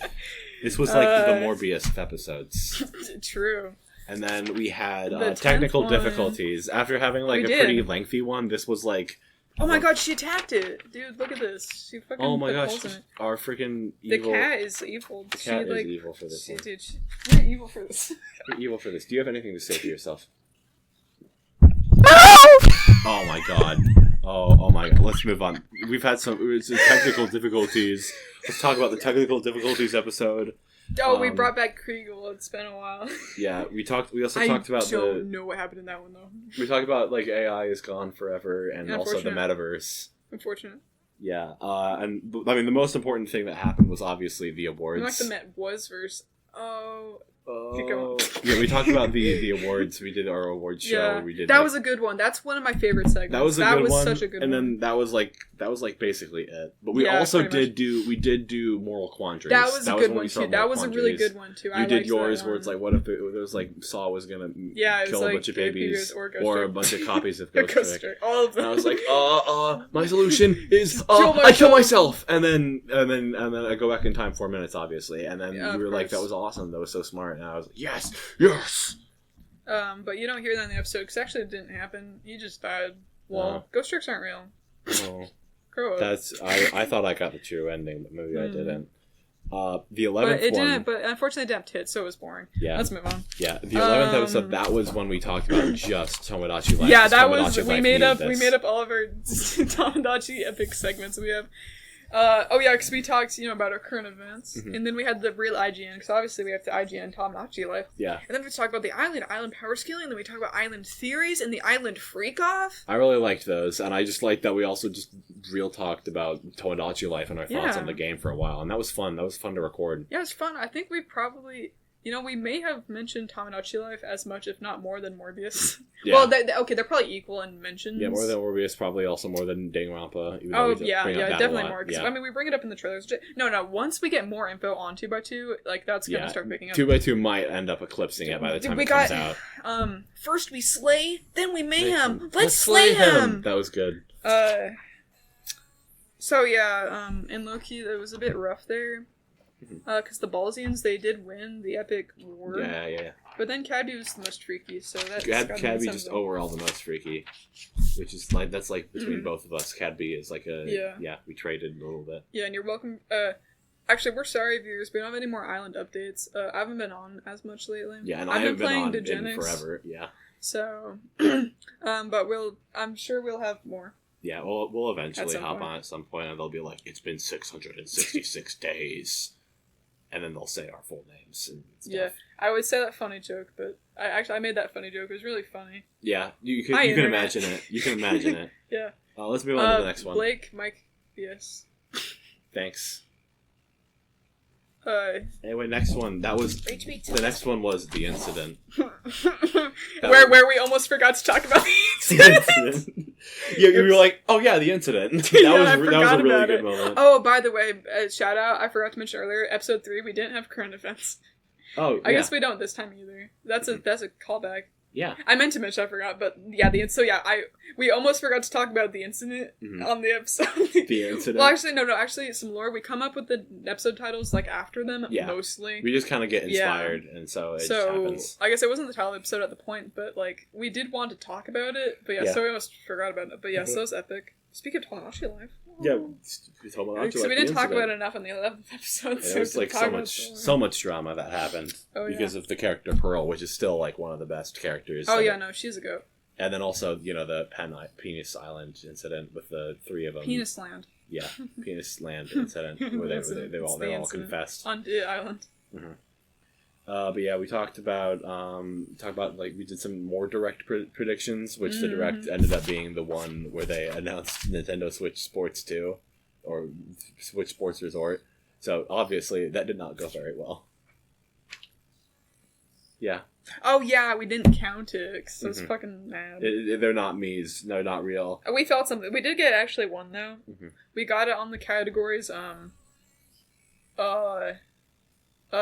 This was like the Morbius episodes. True. And then we had technical difficulties. After having like a pretty lengthy one, this was like... Oh my god, she attacked it! Dude, look at this. She fucking oh my gosh, our freaking evil... The cat is evil. The cat is evil for this one. Dude, you're evil for this. You're evil for this. Do you have anything to say for yourself? Oh my god. Oh my god. Let's move on. We've had some technical difficulties. Let's talk about the technical difficulties episode. Oh, we brought back Kregel. It's been a while. Yeah, we also talked about I don't know what happened in that one, though. We talked about, like, AI is gone forever, and also the metaverse. Unfortunate. Yeah, and, I mean, the most important thing that happened was obviously the awards. Like the Met was verse. Oh. Yeah, we talked about the awards. We did our awards show. Yeah, we did. That was a good one. That's one of my favorite segments. That was such a good one. And then that was like basically it. But we also did do moral quandaries. That was a good one too. That was a really good one too. You did yours where it's like, what if there was like Saw was gonna kill a bunch of babies or a bunch of copies of Ghost Trick. All of them. And I was like, my solution is I kill myself, and then I go back in time 4 minutes, obviously, and then you were like, that was awesome. That was so smart, and I was like, yes. But you don't hear that in the episode because actually it didn't happen. He just died. Well, Ghost Tricks aren't real. Oh. Grow up. I thought I got the true ending, but maybe I didn't. The 11th one... But unfortunately it didn't have tits, so it was boring. Yeah. Let's move on. Yeah, the 11th episode, that was when we talked about just Tomodachi Life. Yeah, that was... We made up all of our Tomodachi epic segments we have. Because we talked, about our current events, and then we had the real IGN, because obviously we have the IGN Tomodachi Life. Yeah. And then we talked about the island power scaling, and then we talked about island theories and the island freak-off. I really liked those, and I just liked that we also just real talked about Tomodachi Life and our thoughts on the game for a while, and that was fun. That was fun to record. Yeah, it was fun. I think we probably... we may have mentioned Tamagotchi Life as much, if not more, than Morbius. Yeah. Well, they're probably equal in mentions. Yeah, more than Morbius, probably also more than Danganronpa. Definitely more. Yeah. I mean, we bring it up in the trailers. No, once we get more info on 2x2, like, that's gonna start picking up. 2x2 might end up eclipsing it by the time it comes out. First we slay, then we mayhem. Let's slay him! That was good. So yeah, in Loki, it was a bit rough there. Because the Ballsians, they did win the epic war. Yeah. But then Cadby was the most freaky, so that's... Cadby just overall the most freaky. Which is like, that's like between both of us. Cadby is like we traded a little bit. Yeah, and you're welcome. Actually, we're sorry, viewers, we don't have any more island updates. I haven't been on as much lately. Yeah, and I haven't been on in forever, yeah. So, but I'm sure we'll have more. Yeah, we'll eventually hop on at some point, and they'll be like, it's been 666 days. And then they'll say our full names and stuff. Yeah, I would say that funny joke, but I made that funny joke. It was really funny. Yeah, you can imagine it. You can imagine it. Yeah. Let's move on to the next one. Blake, Mike B.S. Thanks. Anyway, next one. The next one was The Incident. where we almost forgot to talk about the incident. You were like, oh yeah, The Incident. That was a really good moment. Oh, by the way, shout out, I forgot to mention earlier, episode 3, we didn't have current events. Oh, I guess we don't this time either. That's a callback. Yeah. I meant to mention, I forgot, but yeah, we almost forgot to talk about the incident on the episode. The incident? Well, actually, some lore. We come up with the episode titles, like, after them, mostly. We just kind of get inspired, and so it just happens. I guess it wasn't the title episode at the point, but, like, we did want to talk about it, but so we almost forgot about it. But yeah, so it was epic. Speaking of Tamagotchi Life. Yeah, so we didn't talk about it enough in the 11th episode. There was like so much drama that happened because of the character Pearl, which is still like one of the best characters. Oh yeah, no, she's a goat. And then also, the Penis Island incident with the three of them. Penis Land. Yeah, Penis Land incident where they all confessed on the island. Mm-hmm. But yeah, we talked about like we did some more direct predictions, which the direct ended up being the one where they announced Nintendo Switch Sports 2 or Switch Sports Resort. So obviously that did not go very well. Yeah. Oh yeah, we didn't count it because I was fucking mad. They're not me's. No, not real. We felt something. We did get actually one though. Mm-hmm. We got it on the categories.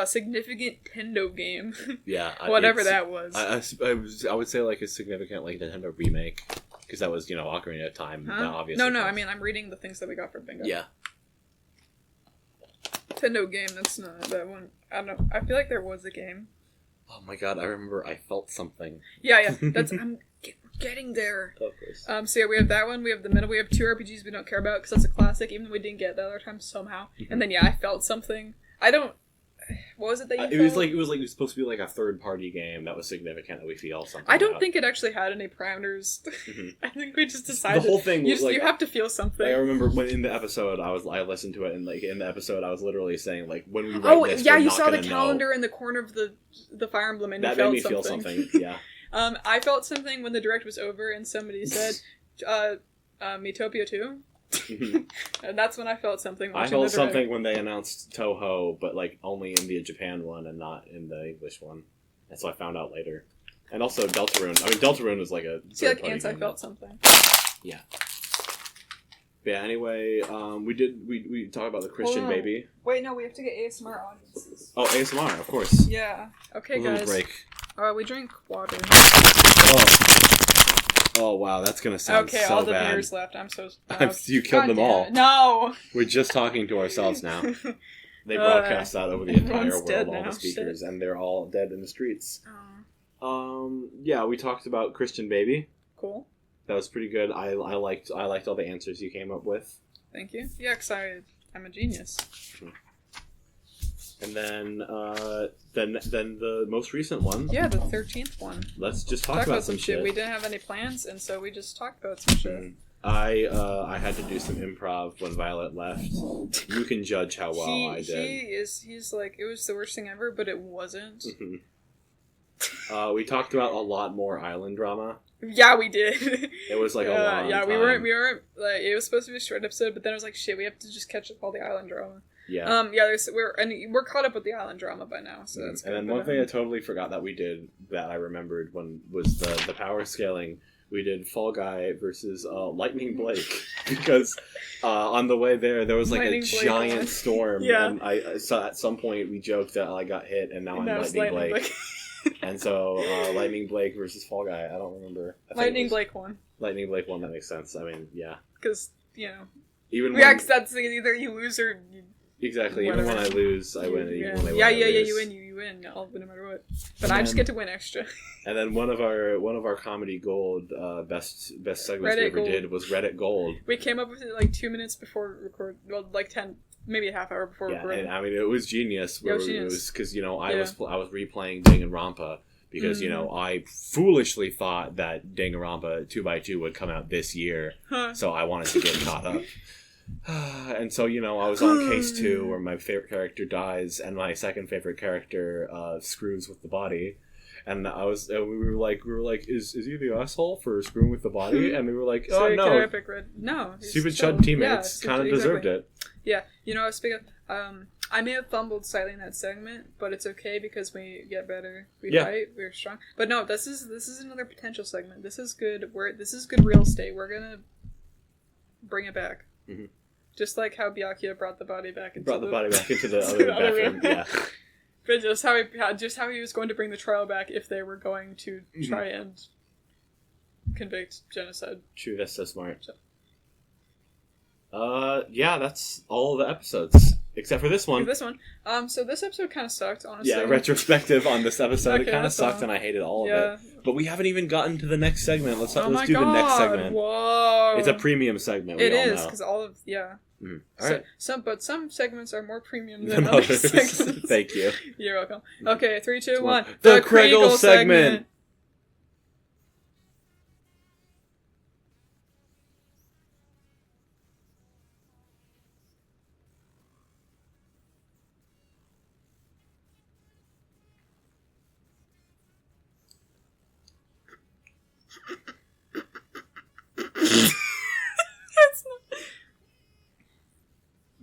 Significant Nintendo game. Yeah. Whatever that was. I would say like a significant like Nintendo remake because that was Ocarina of Time. Huh? Obviously. No. I mean, I'm reading the things that we got for bingo. Yeah. Nintendo game. That's not that one. I don't know. I feel like there was a game. Oh my god! I remember I felt something. Yeah. That's I'm getting there. Of course. So yeah, we have that one. We have the middle. We have 2 RPGs we don't care about because that's a classic, even though we didn't get it the other time somehow. And then yeah, I felt something. I don't. What was it that you felt? It was supposed to be like a third-party game that was significant that we feel something. I don't think it actually had any parameters. I think we just decided the whole thing was you have to feel something. I remember when in the episode I listened to it and like in the episode I was literally saying like when we write this, you saw the calendar in the corner of the Fire Emblem and that you made me felt feel something. Yeah. I felt something when the direct was over and somebody said, Miitopia 2. And that's when I felt something. I felt something when they announced Toho, but like only in the Japan one and not in the English one. And so I found out later. And also Deltarune. I mean, Deltarune was like a. See, like Ants, I felt something. Yeah. But yeah. Anyway, we talked about the Christian baby. Wait, no, we have to get ASMR audiences. Oh, ASMR, of course. Yeah. Okay, guys. Break. We drink water. Oh wow, that's gonna sound so bad. Okay, all the viewers left. I'm so. You killed them all. No. We're just talking to ourselves now. They broadcast that over the entire world, all the speakers, and they're all dead in the streets. Oh. Yeah, we talked about Christian Baby. Cool. That was pretty good. I liked all the answers you came up with. Thank you. Yeah, because I'm a genius. And then the most recent one. Yeah, the 13th one. Let's just talk about some shit. We didn't have any plans, and so we just talked about some shit. I had to do some improv when Violet left. You can judge how well I did. He's like, it was the worst thing ever, but it wasn't. We talked about a lot more island drama. Yeah, we did. It was like a long time. we weren't like, it was supposed to be a short episode, but then I was like, shit, we have to just catch up all the island drama. Yeah. We're caught up with the island drama by now, so that's good. And then one thing I totally forgot that we did that I remembered was the power scaling. We did Fall Guy versus Lightning Blake because on the way there was like a giant storm, and I saw at some point we joked that I got hit, and now I'm Lightning Blake. And so Lightning Blake versus Fall Guy. I don't remember. Lightning Blake won. Lightning Blake won. That makes sense. I mean, yeah. Because that's either you lose or you, exactly. Whatever. Even when I lose, I win. Yeah. Even when you win. You win. I'll win no matter what. But I just get to win extra. And then one of our comedy gold best segments Reddit we ever gold. Did was Reddit Gold. We came up with it like 2 minutes before record. Well, like 10, maybe a half hour before recording. And I mean it was genius. It was because I was replaying Danganronpa because I foolishly thought that Danganronpa 2x2 would come out this year, so I wanted to get caught up. And so I was on case 2 where my favorite character dies and my second favorite character screws with the body, and we were like is he the asshole for screwing with the body? And we were like, oh no, stupid Chud teammates kind of deserved it. Yeah, speaking of I may have fumbled slightly in that segment, but it's okay because we get better. We fight. We're strong. But no, this is another potential segment. This is good. This is good real estate. We're gonna bring it back. Mm-hmm. Just like how Byakuya brought the body back into the other bathroom. Yeah. But just how he was going to bring the trial back if they were going to try and convict genocide. True, that's so smart. That's all the episodes. Except for this one. So this episode kind of sucked, honestly. Yeah, retrospective on this episode. It kind of sucked and I hated all of it. But we haven't even gotten to the next segment. Let's do the next segment. Whoa. It's a premium segment. It is, because all of, Mm. All right. Some segments are more premium than other segments. Thank you. You're welcome. Okay, 3, 2, 1. The Kregel segment.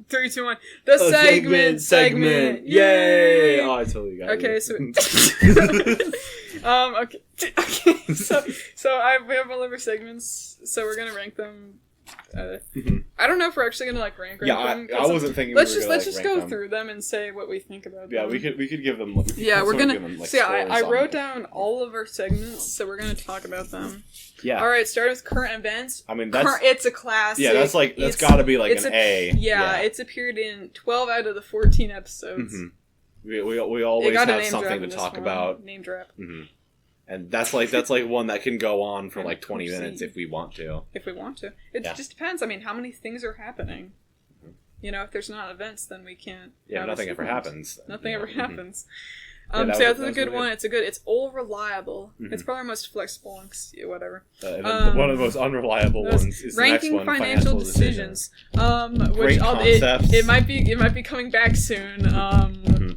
Three, two, one. The segment. Yay! Oh, I totally got it. Okay, so we have all of our segments, so we're gonna rank them. I don't know if we're actually gonna rank them. I wasn't thinking. Let's just go through them and say what we think about them. Yeah, we could give them. We're gonna. So I wrote down all of our segments, so we're gonna talk about them. Yeah. All right. Starting with current events. I mean, it's a classic. Yeah, that's got to be like an A. Yeah, it's appeared in 12 out of the 14 episodes. Mm-hmm. We always have something to talk about. Name drop. Mm-hmm. And that's one that can go on for like 20 minutes if we want to. It just depends. I mean, how many things are happening? Mm-hmm. If there's not events, then we can't. Yeah, nothing ever happens. Nothing ever happens. So that's a good one. It's all reliable. Mm-hmm. It's probably our most flexible and whatever. One of the most unreveliable ones is ranking the next one, financial decisions. Great concepts. It might be coming back soon.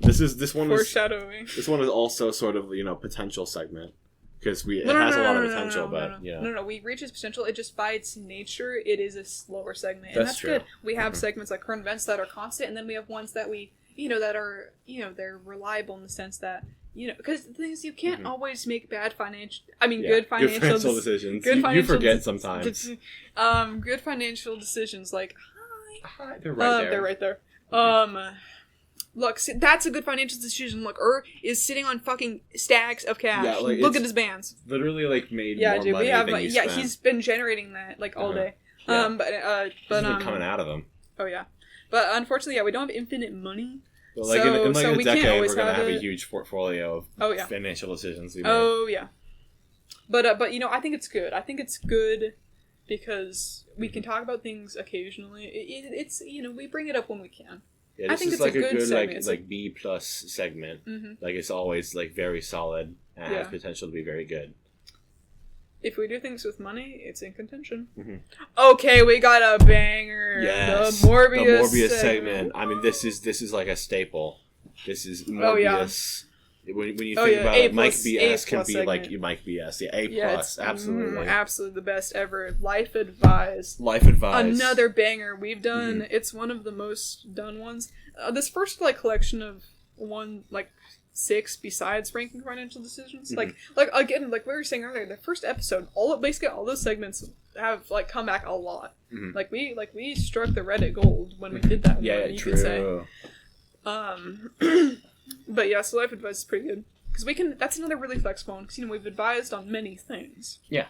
This one foreshadowing. This one is also sort of potential segment because it has a lot of potential, No, we reach its potential. It just by its nature, it is a slower segment, and that's true. Good. We have segments like current events that are constant, and then we have ones that we. That are, they're reliable in the sense that, because the thing is, you can't always make good financial decisions. You forget sometimes. Good financial decisions, like, hi. They're right there. They're right there. Look, see, that's a good financial decision. Look, is sitting on fucking stacks of cash. Yeah, look at his bands. Literally, made more money than you spent. He's been generating that, all day. Yeah. But it's been coming out of him. Oh, yeah. But unfortunately, we don't have infinite money. But in a decade, we're going to have a huge portfolio of financial decisions we make. Oh, yeah. But I think it's good. I think it's good because we can talk about things occasionally. It's we bring it up when we can. Yeah, I think it's a good segment. B+ segment. Mm-hmm. It's always very solid and has potential to be very good. If we do things with money, it's in contention. Mm-hmm. Okay, we got a banger. Yes, the Morbius segment. I mean, this is like a staple. This is Morbius. When you think about it, Mike B.S. can be segment. like Mike B.S. Yeah, A+, absolutely. Absolutely the best ever. Life Advice. Another banger. We've done, it's one of the most done ones. This first, collection of 6 besides ranking financial decisions. Like again, like we were saying earlier, the first episode, basically all those segments have, come back a lot. Mm-hmm. We struck the Reddit gold when we did that one, you could say. But yeah, so Life Advice is pretty good. Because that's another really flexible one, because, we've advised on many things. Yeah.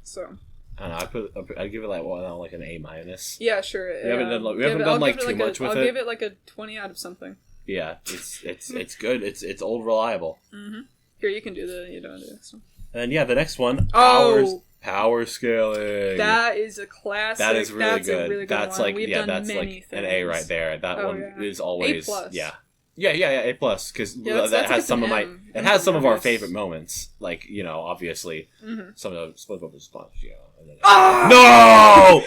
So. I don't know, I'd give it an A-. Yeah, sure. We haven't done too much with it. I'll give it a 20 out of something. Yeah, it's good. It's old reliable. Mm-hmm. Here, you can do the next one. And the next one. Power scaling. That is a classic. That is really good. A really good that's one. We've done many things. An A right there. That one is always A+. Yeah, A+, because that has some of of our favorite moments. Obviously, some of the split up response. No!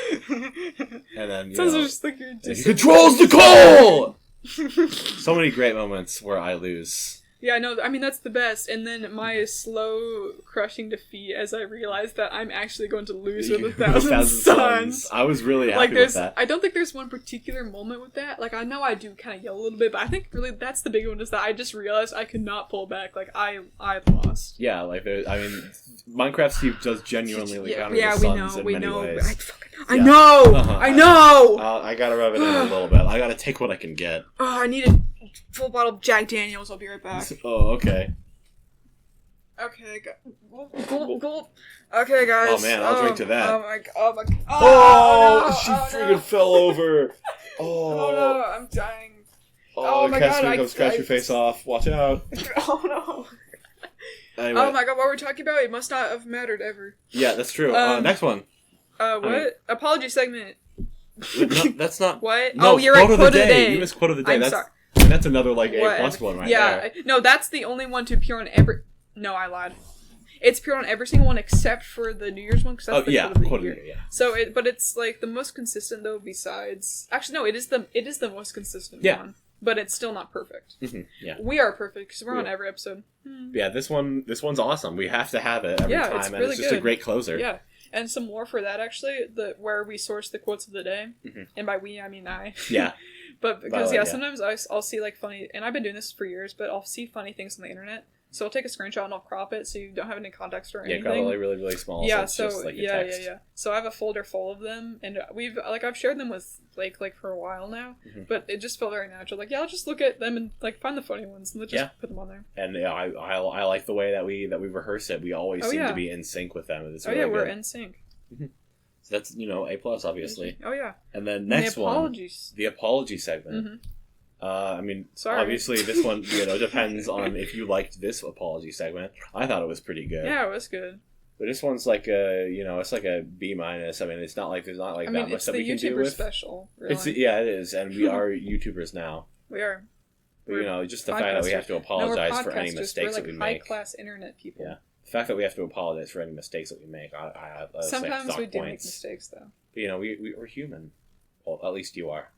And then he controls the coal. So many great moments where I lose. Yeah, no, I mean, that's the best. And then my slow, crushing defeat as I realized that I'm actually going to lose with 1,000 suns. I was really happy with that. I don't think there's one particular moment with that. I know I do kind of yell a little bit, but I think really that's the big one, is that I just realized I could not pull back. I lost. Yeah, Minecraft Steve does genuinely counter the suns in many ways. I know! I know! I gotta rub it in a little bit. I gotta take what I can get. Oh, I need a full bottle of Jack Daniels. I'll be right back. Oh, okay. Okay, okay, guys. Oh man, I'll drink to that. Oh my god. She freaking fell over. Oh no, I'm dying. Oh my god, come scratch your face off. Watch out. Oh no. Anyway. Oh my god, what we're talking about, it must not have mattered ever. Yeah, that's true. Next one. What? Apology segment. No, that's not. What? No, you're right. Quote of the day. You missed quote of the day. I'm sorry. That's another A+ one right there. Yeah. No, that's the only one to appear on every. No, I lied. It's appeared on every single one except for the New Year's one, because that's the quote of the year. Yeah. So, but it's the most consistent though. Besides, actually, no, it is the most consistent one. But it's still not perfect. Mm-hmm. Yeah. We are perfect because we're on every episode. Yeah, this one's awesome. We have to have it every time, it's really it's just a great closer. Yeah. And some more for that, actually, where we source the quotes of the day. Mm-hmm. And by we, I mean I. Yeah. But because, sometimes I'll see, funny... And I've been doing this for years, but I'll see funny things on the internet. So I'll take a screenshot and I'll crop it so you don't have any context or anything. Yeah, really, really small. Yeah, so it's just text. Yeah. So I have a folder full of them, and I've shared them with Blake, for a while now, but it just felt very natural. I'll just look at them and, find the funny ones and just put them on there. And I like the way that we rehearse it. We always seem to be in sync with them. It's really we're in sync. Mm-hmm. So that's, A+, obviously. Oh, yeah. And then next one, the apology segment. Mm-hmm. Sorry. Obviously this one, depends on if you liked this apology segment. I thought it was pretty good. Yeah, it was good. But this one's it's like a B-. I mean, it's not there's not that much that we can do with. It's the YouTuber special, really. It is, and we are YouTubers now. We are. But, just the fact that we have to apologize for any mistakes that we make. High-class internet people. Yeah. The fact that we have to apologize for any mistakes that we make, sometimes we do make mistakes, though. But, we're human. Well, at least you are.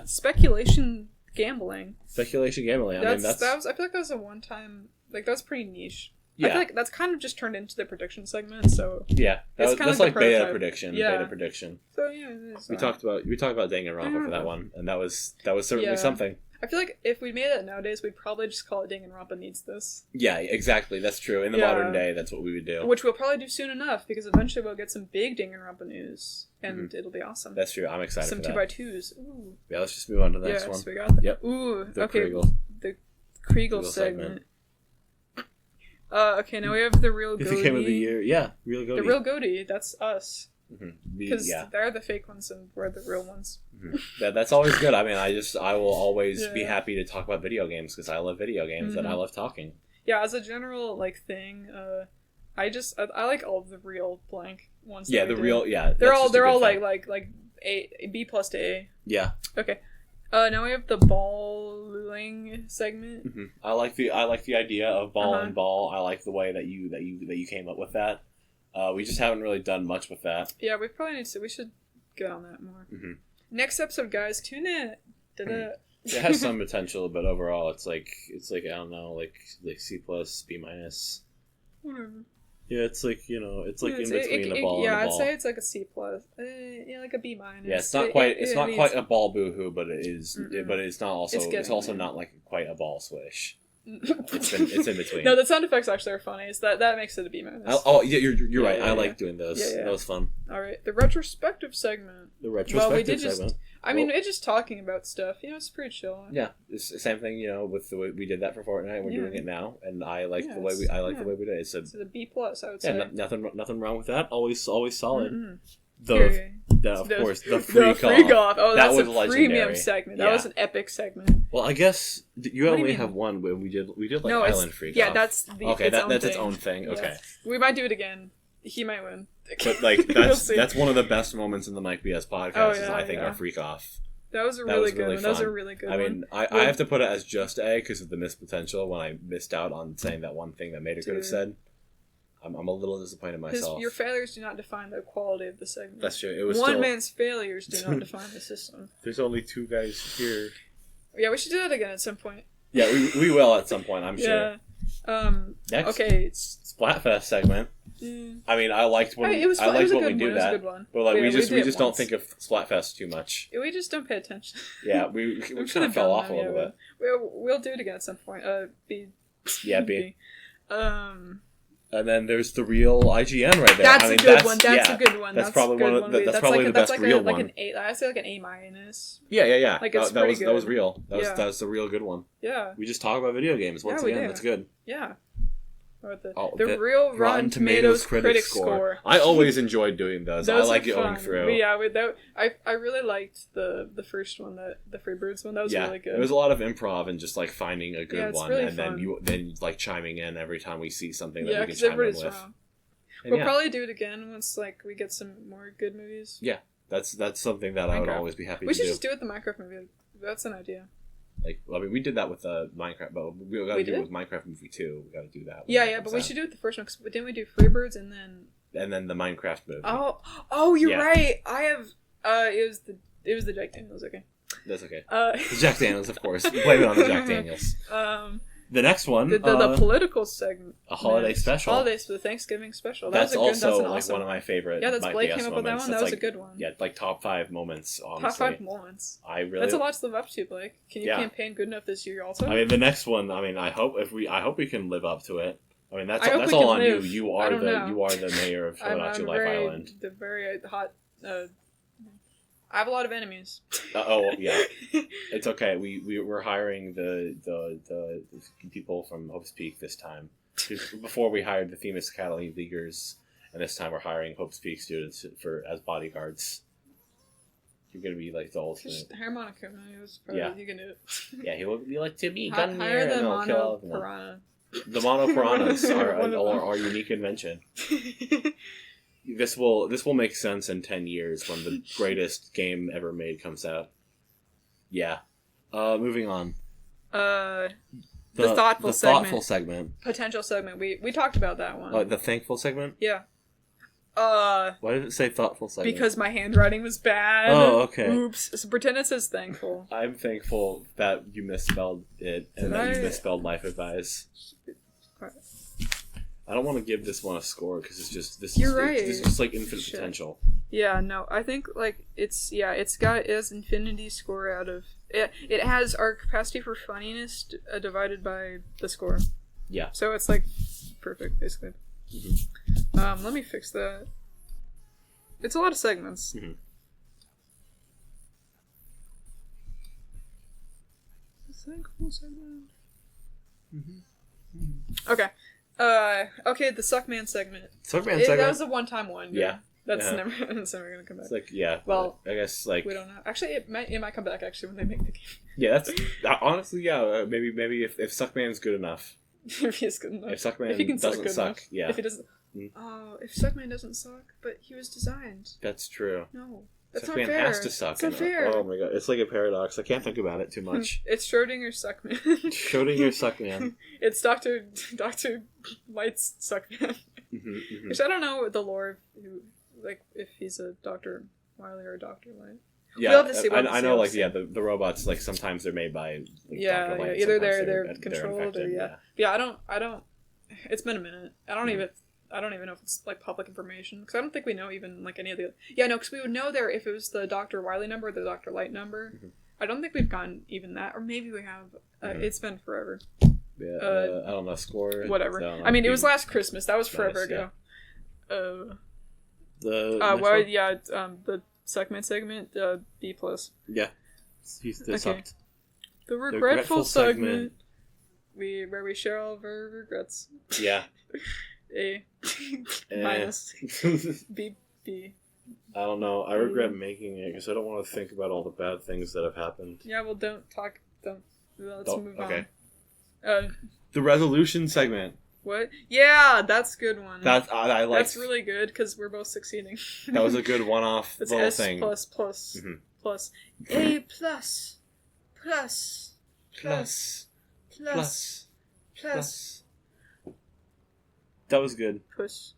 Speculation gambling. I feel like that was a one-time, that was pretty niche. Yeah. I feel like that's kind of just turned into the prediction segment, so... Yeah, that's beta prediction. Yeah. Beta prediction. So, yeah, it is. We talked about Danganronpa for that one, and that was certainly something. I feel like if we made it nowadays, we'd probably just call it Danganronpa Needs This. Yeah, exactly. That's true. In the modern day, that's what we would do. Which we'll probably do soon enough, because eventually we'll get some big Danganronpa news, and it'll be awesome. That's true. I'm excited for that. Some 2x2s. Ooh. Yeah, let's just move on to the next one. Yeah, so we got that. Yep. Ooh, the Kregel. The Kregel segment. Okay, now we have the real goatee. It became of the year. Yeah, real goatee. The real goatee, that's us. Mm-hmm. Because they're the fake ones and we're the real ones. Mm-hmm. That's always good. I mean, I will always be happy to talk about video games because I love video games and I love talking. Yeah, as a general thing, I like all of the real blank ones. Yeah, they're all like B+ to A. Yeah. Okay. Now we have the balling segment. Mm-hmm. I like the idea of ball and ball. I like the way that you came up with that. We just haven't really done much with that. Yeah, we should get on that more. Mm-hmm. Next episode, guys, tune in. It has some potential, but overall, it's like I don't know, like C plus, B minus. Whatever. Yeah, it's like it's like in between the ball and the ball. Yeah, I'd say it's like a C plus. Yeah, like a B minus. Yeah, it's not quite. It's not quite a ball boohoo, but it is. But it's not also. It's also not like quite a ball swish. It's in between. No, the sound effects actually are funny. So that makes it a B minus. Oh yeah, you're right. I like doing those. Yeah. That was fun. All right, the retrospective segment. Segment. It's just talking about stuff. It's pretty chill. Yeah, it's the same thing. With the way we did that for Fortnite, we're doing it now, and I like the way we did it. It's a B plus, I would say. Nothing wrong with that. Always solid. Mm-hmm. Of course, the freak off. Oh, that was a legendary. Premium segment. That was an epic segment. Well, I guess you only have one, but we did like Island freak off. Yeah, that's its own thing. Yeah. Okay, we might do it again. He might win. But like that's one of the best moments in the Mike B.S. podcast. Is I think our freak off. That was a really good one. That was a really good one. I mean, I have to put it as just A because of the missed potential when I missed out on saying that one thing that Mater could have said. I'm a little disappointed myself. Your failures do not define the quality of the segment. That's true. It was one man's failures do not define the system. There's only two guys here. Yeah, we should do that again at some point. Yeah, we will at some point, I'm sure. Next, okay, Splatfest segment. I mean, I liked when we do that, but like we just don't think of Splatfest too much. We just don't pay attention. Yeah, we kind of fell off a little bit. We'll do it again at some point. B. Yeah, B. And then there's the real IGN right there. That's a good one. That's a good one. That's probably that's probably the best real one. Like an A. I say like an A minus. Yeah. Like it's pretty good. That was real. That was the real good one. Yeah. We just talk about video games once again. That's good. Yeah. The real Rotten Tomatoes critic score. I always enjoyed doing those. I like going through. Yeah, I really liked the first one, the Freebirds one. That was really good. There was a lot of improv and just like finding a good one, really and fun. then like chiming in every time we see something that we can chime in with. Wrong. We'll probably do it again once like we get some more good movies. Yeah, that's something that Minecraft. I would always be happy to do. We should just do it the Minecraft movie. That's an idea. Like, I mean, we did that with Minecraft, but we got to do it with Minecraft movie 2. We got to do that. Yeah, but we should do it the first one. Cause didn't we do Freebirds and then the Minecraft movie? Oh, you're right. I have. It was the Jack Daniels. Okay. That's okay. The Jack Daniels, of course. Blame it on the Jack Daniels. The next one, the political segment, a holiday special, the Thanksgiving special. That's also awesome. One of my favorite. Yeah, that's Blake came up with that one. That was a good one. Yeah, like top 5 moments. Honestly. Top 5 moments. That's a lot to live up to, Blake. Can you campaign good enough this year also? I mean, the next one. I mean, I hope we can live up to it. I mean, that's all on you. You are the mayor of Philadelphia Life Island. The very hot. I have a lot of enemies. Yeah, it's okay. We're hiring the people from Hope's Peak this time. Before we hired the Themis Academy Leaguers, and this time we're hiring Hope's Peak students as bodyguards. You're gonna be like the ultimate harmonica. You can do it. Yeah, he will be like to be hire the mono piranha. The mono piranhas are our unique invention. This will make sense in 10 years when the greatest game ever made comes out. Yeah. Moving on. The thoughtful segment. Potential segment. We talked about that one. The thankful segment? Yeah. Why did it say thoughtful segment? Because my handwriting was bad. Oh, okay. Oops. So pretend it says thankful. I'm thankful that you misspelled it and that you misspelled life advice. I don't want to give this one a score because it's just this is just like infinite potential. Yeah, no, I think like it has infinity score out of it. It has our capacity for funniness divided by the score. Yeah. So it's like perfect, basically. Mm-hmm. Let me fix that. It's a lot of segments. Mm-hmm. Thankful segment. Mm-hmm. Okay. Okay, the Suckman segment. Segment? That was a one-time one. Yeah. That's never gonna come back. It's like, yeah. Well, I guess, like... We don't know. Actually, it might come back, actually, when they make the game. Yeah, that's... honestly, yeah, maybe if Suckman's good enough. If he's good enough. If Suckman doesn't suck, yeah. If he doesn't... if Suckman doesn't suck, but he was designed. That's true. No. That's Suckman not fair. has to suck. It's unfair. Oh my god, it's like a paradox. I can't think about it too much. It's Schrödinger Suckman. Schrödinger Suckman. It's Dr. Light's Suckman. Which I don't know the lore of if he's a Dr. Wily or a Dr. Light. Yeah, we'll have to see. I know, like, the robots, like, sometimes they're made by, like, Dr. Light, either they're controlled or yeah. I don't. It's been a minute. I don't even know if it's like public information because I don't think we know even like any of the. Yeah, no, because we would know there if it was the Dr. Wily number or the Dr. Light number. Mm-hmm. I don't think we've gotten even that, or maybe we have. It's been forever. Yeah, I don't know, score. Whatever. I mean, it was last Christmas. That was forever ago. The segment, B+. Yeah. Okay. The regretful segment. Where we share all of our regrets. Yeah. A. Minus. B. I don't know. I regret making it because I don't want to think about all the bad things that have happened. Yeah, well, let's move on. The resolution segment. What? Yeah, that's a good one. I like. That's really good because we're both succeeding. That was a good one-off little S thing. Plus. A plus. That was good. Push.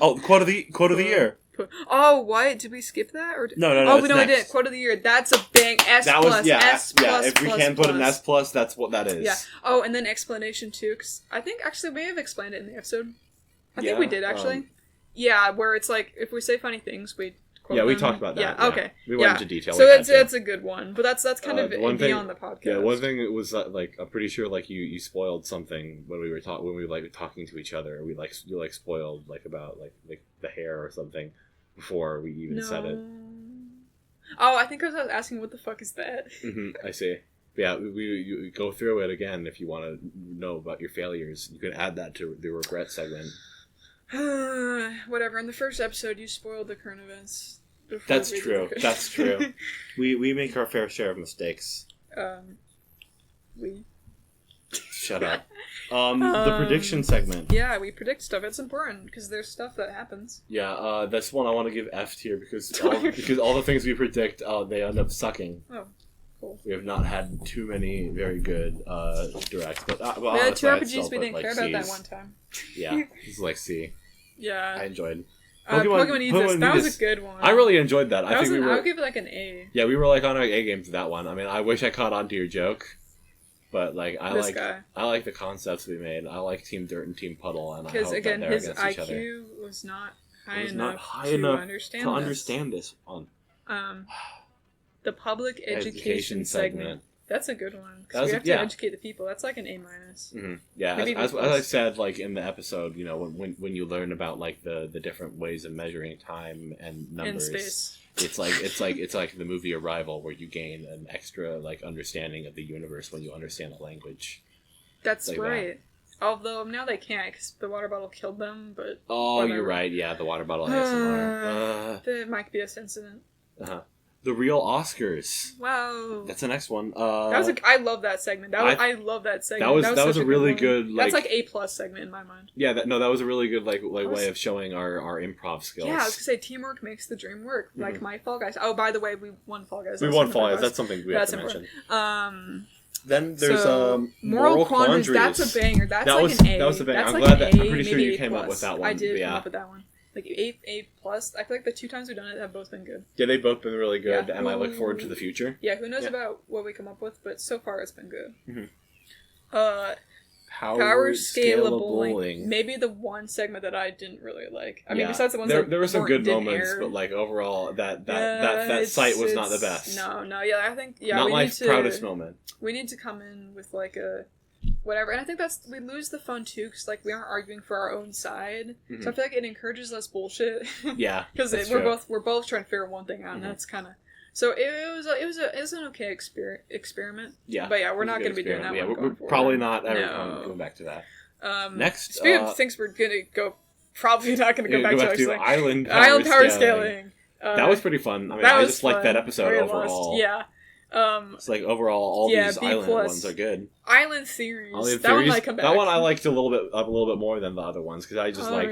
Oh, quote of the year. Oh, why did we skip that? Or No. Oh, no, we didn't. Quote of the year. That's a bang. S that plus. Was, yeah, S plus. If we can put an S plus, that's what that is. Yeah. Oh, and then explanation too. Cause I think actually we may have explained it in the episode. I think we did actually. Yeah, where it's like if we say funny things, we. Yeah, we talked about that. Yeah. Okay. We went into detail. So it's a good one, but that's kind of beyond the podcast. Yeah, one thing it was like I'm pretty sure like you spoiled something when we were talking to each other. You spoiled like about like the hair or something before we even said it. Oh, I think I was asking what the fuck is that? I see. Yeah, we go through it again if you want to know about your failures. You can add that to the regret segment. Whatever. In the first episode, you spoiled the current events. That's true. That's true. We make our fair share of mistakes. Shut up. The prediction segment. Yeah, we predict stuff. It's important because there's stuff that happens. Yeah, that's one I want to give F tier because all the things we predict, they end up sucking. Oh. Cool. We have not had too many very good directs, but we had 2 RPGs we didn't care about that one time. Yeah, it's like C. Yeah, I enjoyed. Pokemon Needs Us. That was a good one. I really enjoyed that. I would give it like an A. Yeah, we were like on our A game for that one. I mean, I wish I caught on to your joke, but like I like the concepts we made. I like Team Dirt and Team Puddle, and because again, his IQ was not high enough to understand this one. The public education segment. That's a good one because we have to educate the people. That's like an A minus. Mm-hmm. Yeah, as I said, like in the episode, you know, when you learn about like the different ways of measuring time and numbers, in space. it's like the movie Arrival, where you gain an extra like understanding of the universe when you understand a language. That's like right. That. Although now they can't because the water bottle killed them. But whatever. You're right. Yeah, the water bottle ASMR. The Mike B.S. incident. The real Oscars. Wow. That's the next one. I love that segment. I love that segment. That was a really good. That's like A+ segment in my mind. Yeah, that was a really good way of showing our improv skills. Yeah, I was gonna say teamwork makes the dream work. Mm-hmm. Like my Fall Guys. Oh, by the way, we won Fall Guys. We won Fall Guys. That's something we have to mention. Then there's Moral Quandaries. That's a banger. That's like an A. That was a banger. That's I'm glad that. I'm pretty sure you came up with that one. I did come up with that one. Like A+. I feel like the 2 times we've done it have both been good. Yeah, they've both been really good, and I look forward to the future. Yeah, who knows about what we come up with, but so far it's been good. Mm-hmm. Power scalable. Maybe the one segment that I didn't really like. I mean, besides the ones there were some good moments, but like overall, that site was not the best. No, yeah, I think not my proudest moment. We need to come in with like a. Whatever, and I think we lose the fun too because like we aren't arguing for our own side, so I feel like it encourages less bullshit. Yeah, because we're both trying to figure one thing out, and that's kind of so it was an okay experiment. Yeah, but yeah, we're not going to be doing that. Yeah, we're probably not ever going back to that. Next, speaking of things we're going to go, probably not going to go back to Island Power Scaling. That was pretty fun. I mean, I just liked that episode overall. Yeah. It's like overall, all these island ones are good. Island Theories. That one might come back. That one I liked a little bit more than the other ones because I just I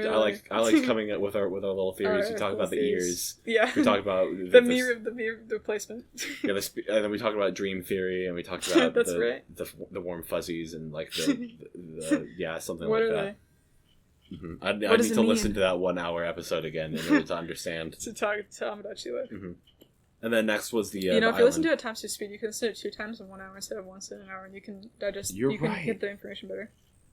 liked coming up with our little theories. We talk about the ears. Yeah. We talk about the mirror replacement. Yeah, and then we talked about dream theory, and we talked about that's the warm fuzzies and like the something what like are that. They? Mm-hmm. I need to listen to that 1 hour episode again in order to understand. To tell them about Sheila. Mm-hmm. And then next was the if the you listen to it times 2 speed, you can listen to it 2 times in 1 hour instead of once in an hour, and you can digest. You're you can right. get the information better.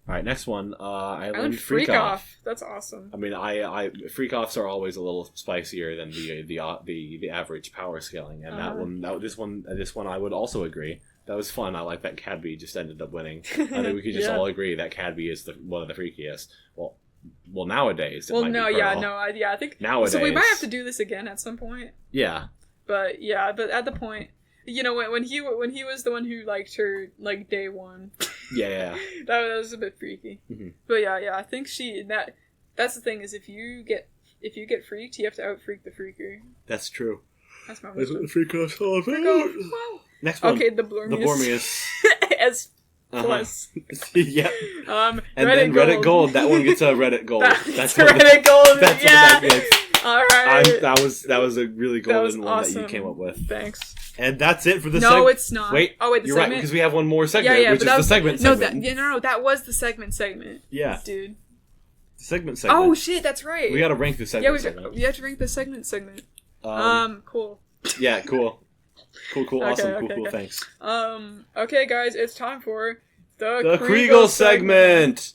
All right, next one. Island Freak Freak Off. That's awesome. I mean, I freak offs are always a little spicier than the average power scaling, and this one I would also agree. That was fun. I like that Cadby just ended up winning. I think we could just all agree that Cadby is one of the freakiest. Well, nowadays. I think nowadays. So we might have to do this again at some point. Yeah. But at the point, when he was the one who liked her like day one. Yeah. that was a bit freaky. Mm-hmm. But I think that's the thing is if you get freaked, you have to out freak the freaker. That's true. That's my wisdom. That's what the freak off's all about. Wow. Next one. Okay, the Blormius. S plus. Yep. And then Reddit Gold. That one gets a Reddit Gold. That's Reddit Gold. That's what that gets. All right. That was a really golden one that you came up with. Thanks. And that's it for the segment. No, it's not. Wait. Oh, wait, you're right, because we have one more segment, which is the segment. No, that was the segment. Yeah. Dude. The segment. Oh, shit, that's right. We gotta rank the segment. We have to rank the segment. Cool. Yeah, cool. Cool, awesome, cool, thanks. Okay, guys, it's time for the Kregel segment.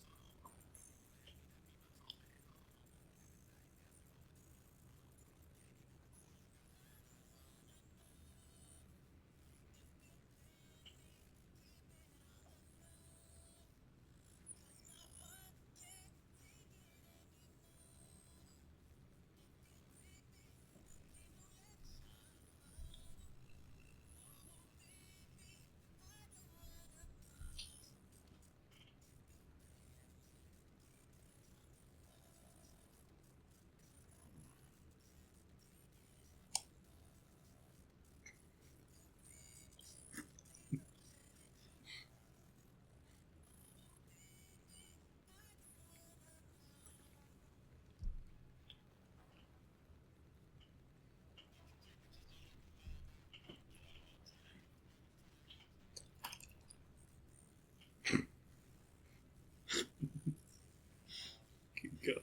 Go.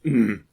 Mm.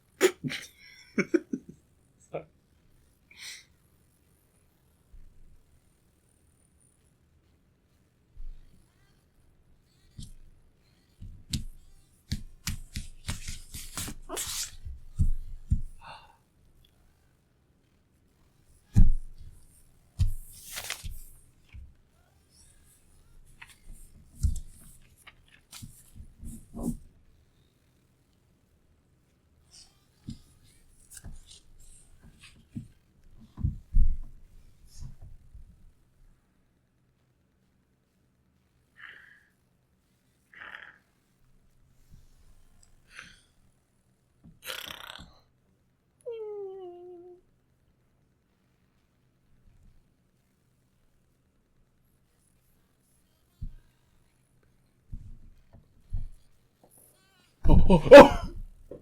Oh. Are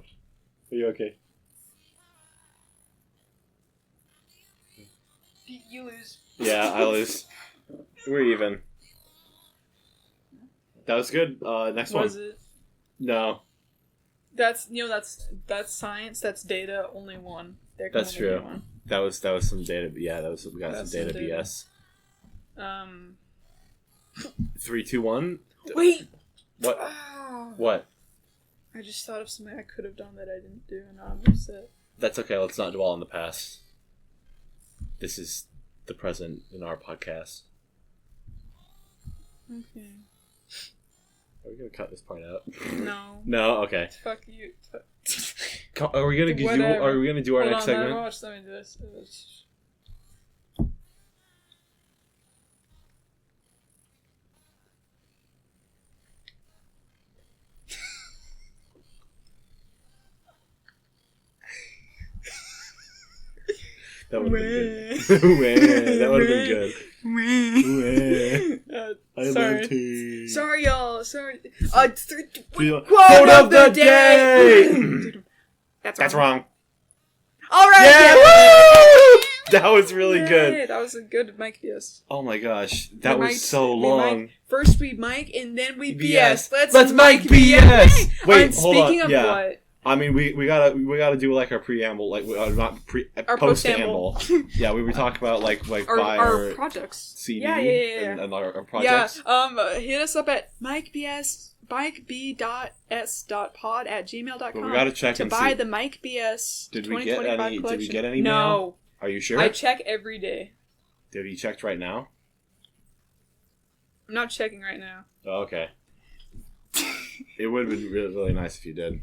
you okay? You lose. Yeah, I lose. We're even. That was good. Next one. Was it? No. That's science. That's data. Only one. That's true. One. That was some data. Yeah, we got some data BS. 3, 2, 1. Wait. What? Oh. What? I just thought of something I could have done that I didn't do, and I'm upset. That's okay. Let's not dwell on the past. This is the present in our podcast. Okay. Are we gonna cut this part out? No. No. Okay. Fuck you. Are we gonna do our next segment? Let me do this. That would have been good. That would have been good. Sorry. Sorry, y'all. Sorry. Quote of the day! That's wrong. Alright! Yeah! Woo! That was really good. That was a good Mike B.S. Oh my gosh. That was so long. First we Mike and then we B.S. Let's Mike B.S. Wait, hold on. Speaking of what? I mean, we gotta do like our preamble, like not our post-amble. Yeah, we were talking about like our projects. CD and our projects. Yeah, hit us up at mikeb.s.pod@gmail.com. We gotta check to buy the Mike B.S. Did 2025 collection. Did we get any No. mail? Are you sure? I check every day. Have you checked right now? I'm not checking right now. Oh, okay. It would have been really, really nice if you did.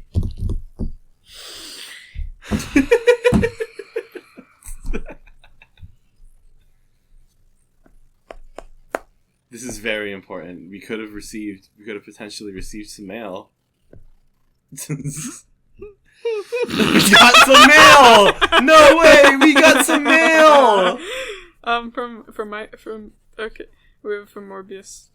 This is very important. We could have potentially received some mail. We got some mail! No way! We got some mail! Okay. We have from Morbius.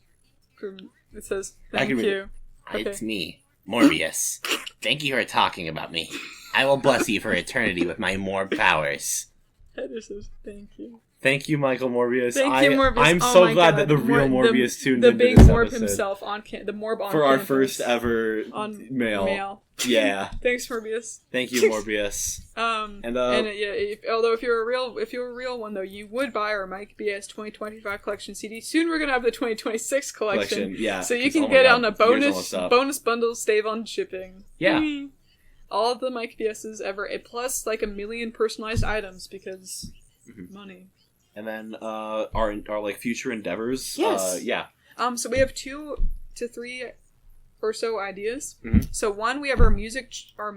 It says, thank you. Okay. It's me, Morbius. Thank you for talking about me. I will bless you for eternity with my Morb powers. Heather says, thank you. Thank you, Michael Morbius. Thank you, Morbius. I'm so glad that the real Morbius tuned into this episode. The big Morb himself the Morb on for our first ever mail. Yeah. Thanks, Morbius. Thank you, Morbius. If you're a real one though, you would buy our Mike B.S. 2025 collection CD. Soon we're gonna have the 2026 collection. Yeah. So you can get on a bonus bundle, save on shipping. Yeah. All of the Mike B.S.'s ever, plus like 1 million personalized items because money. And then our like future endeavors. Yes. Yeah. So we have 2 to 3 or so ideas. Mm-hmm. So one, we have our music, our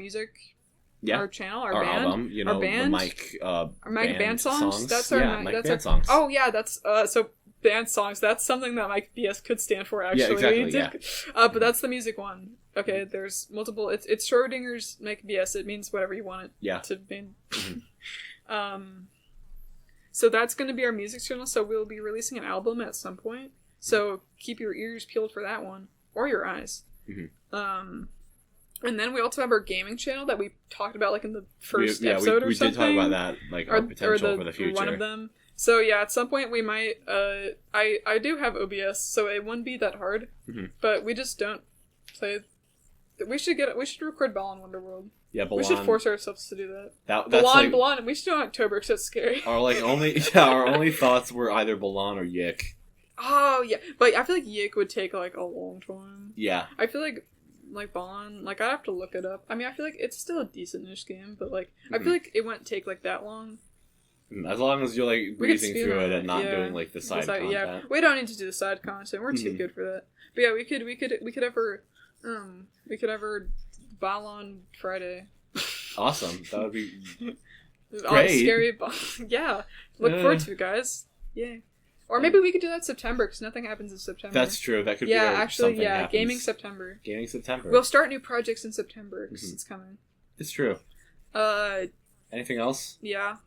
channel, our band, album, our band, our Mike band songs. That's our Mike band songs. Oh yeah, that's so band songs. That's something that Mike B.S. could stand for actually. Yeah, exactly. But that's the music one. Okay, there's multiple. It's Schrodinger's Mike B.S. It means whatever you want it to mean. Mm-hmm. So that's going to be our music channel. So we'll be releasing an album at some point. So keep your ears peeled for that one or your eyes. Mm-hmm. And then we also have our gaming channel that we talked about like in the first episode or something. We did talk about that, like our potential for the future. One of them. So yeah, at some point we might. I do have OBS, so it wouldn't be that hard. Mm-hmm. But we just don't play. We should record Balan Wonderworld. Yeah, Balan. We should force ourselves to do that. That's Balan. We should do it in October because it's scary. Our only thoughts were either Balan or Yik. Oh yeah, but I feel like Yik would take like a long time. Yeah. I feel like Balan, like I'd have to look it up. I mean, I feel like it's still a decent-ish game, but like I feel like it wouldn't take like that long. As long as you're like breezing through it and not doing like the side content. Yeah, we don't need to do the side content. We're too good for that. But yeah, we could have our Balan Friday. Awesome. That would be great. Scary, yeah. Look forward to it, guys. Yeah. Or maybe we could do that September because nothing happens in September. That's true. That could be actually, happens. Gaming September. Gaming September. We'll start new projects in September because it's coming. It's true. Anything else? Yeah.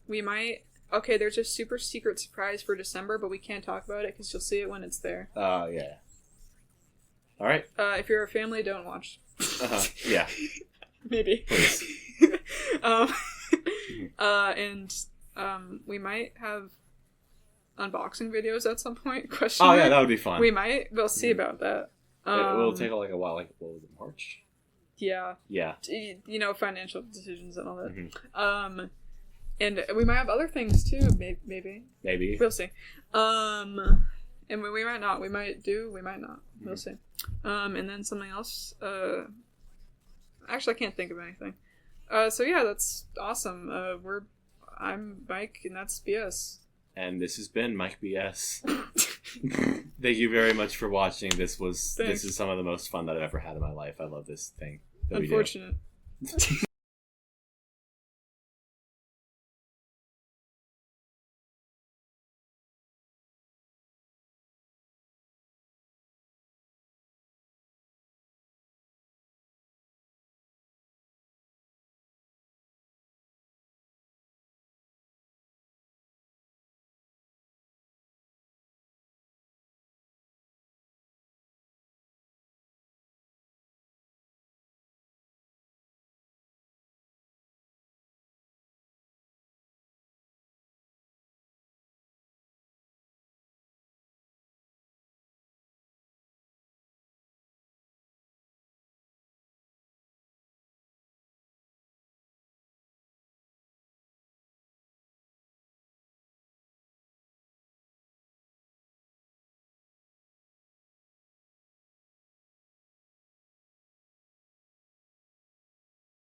We might. Okay, there's a super secret surprise for December, but we can't talk about it because you'll see it when it's there. Yeah. All right. If you're a family, don't watch. Yeah. Maybe. Please. We might have unboxing videos at some point. Oh yeah, that would be fun. We might. We'll see about that. It will take like a while. Like what was it, March? Yeah. Yeah. Financial decisions and all that. Mm-hmm. And we might have other things too. Maybe. We'll see. And we might not. We might do. We might not. We'll see. And then something else. Actually, I can't think of anything. So yeah, that's awesome. I'm Mike, and that's BS. And this has been Mike B.S. Thank you very much for watching. This is some of the most fun that I've ever had in my life. I love this thing. Unfortunate.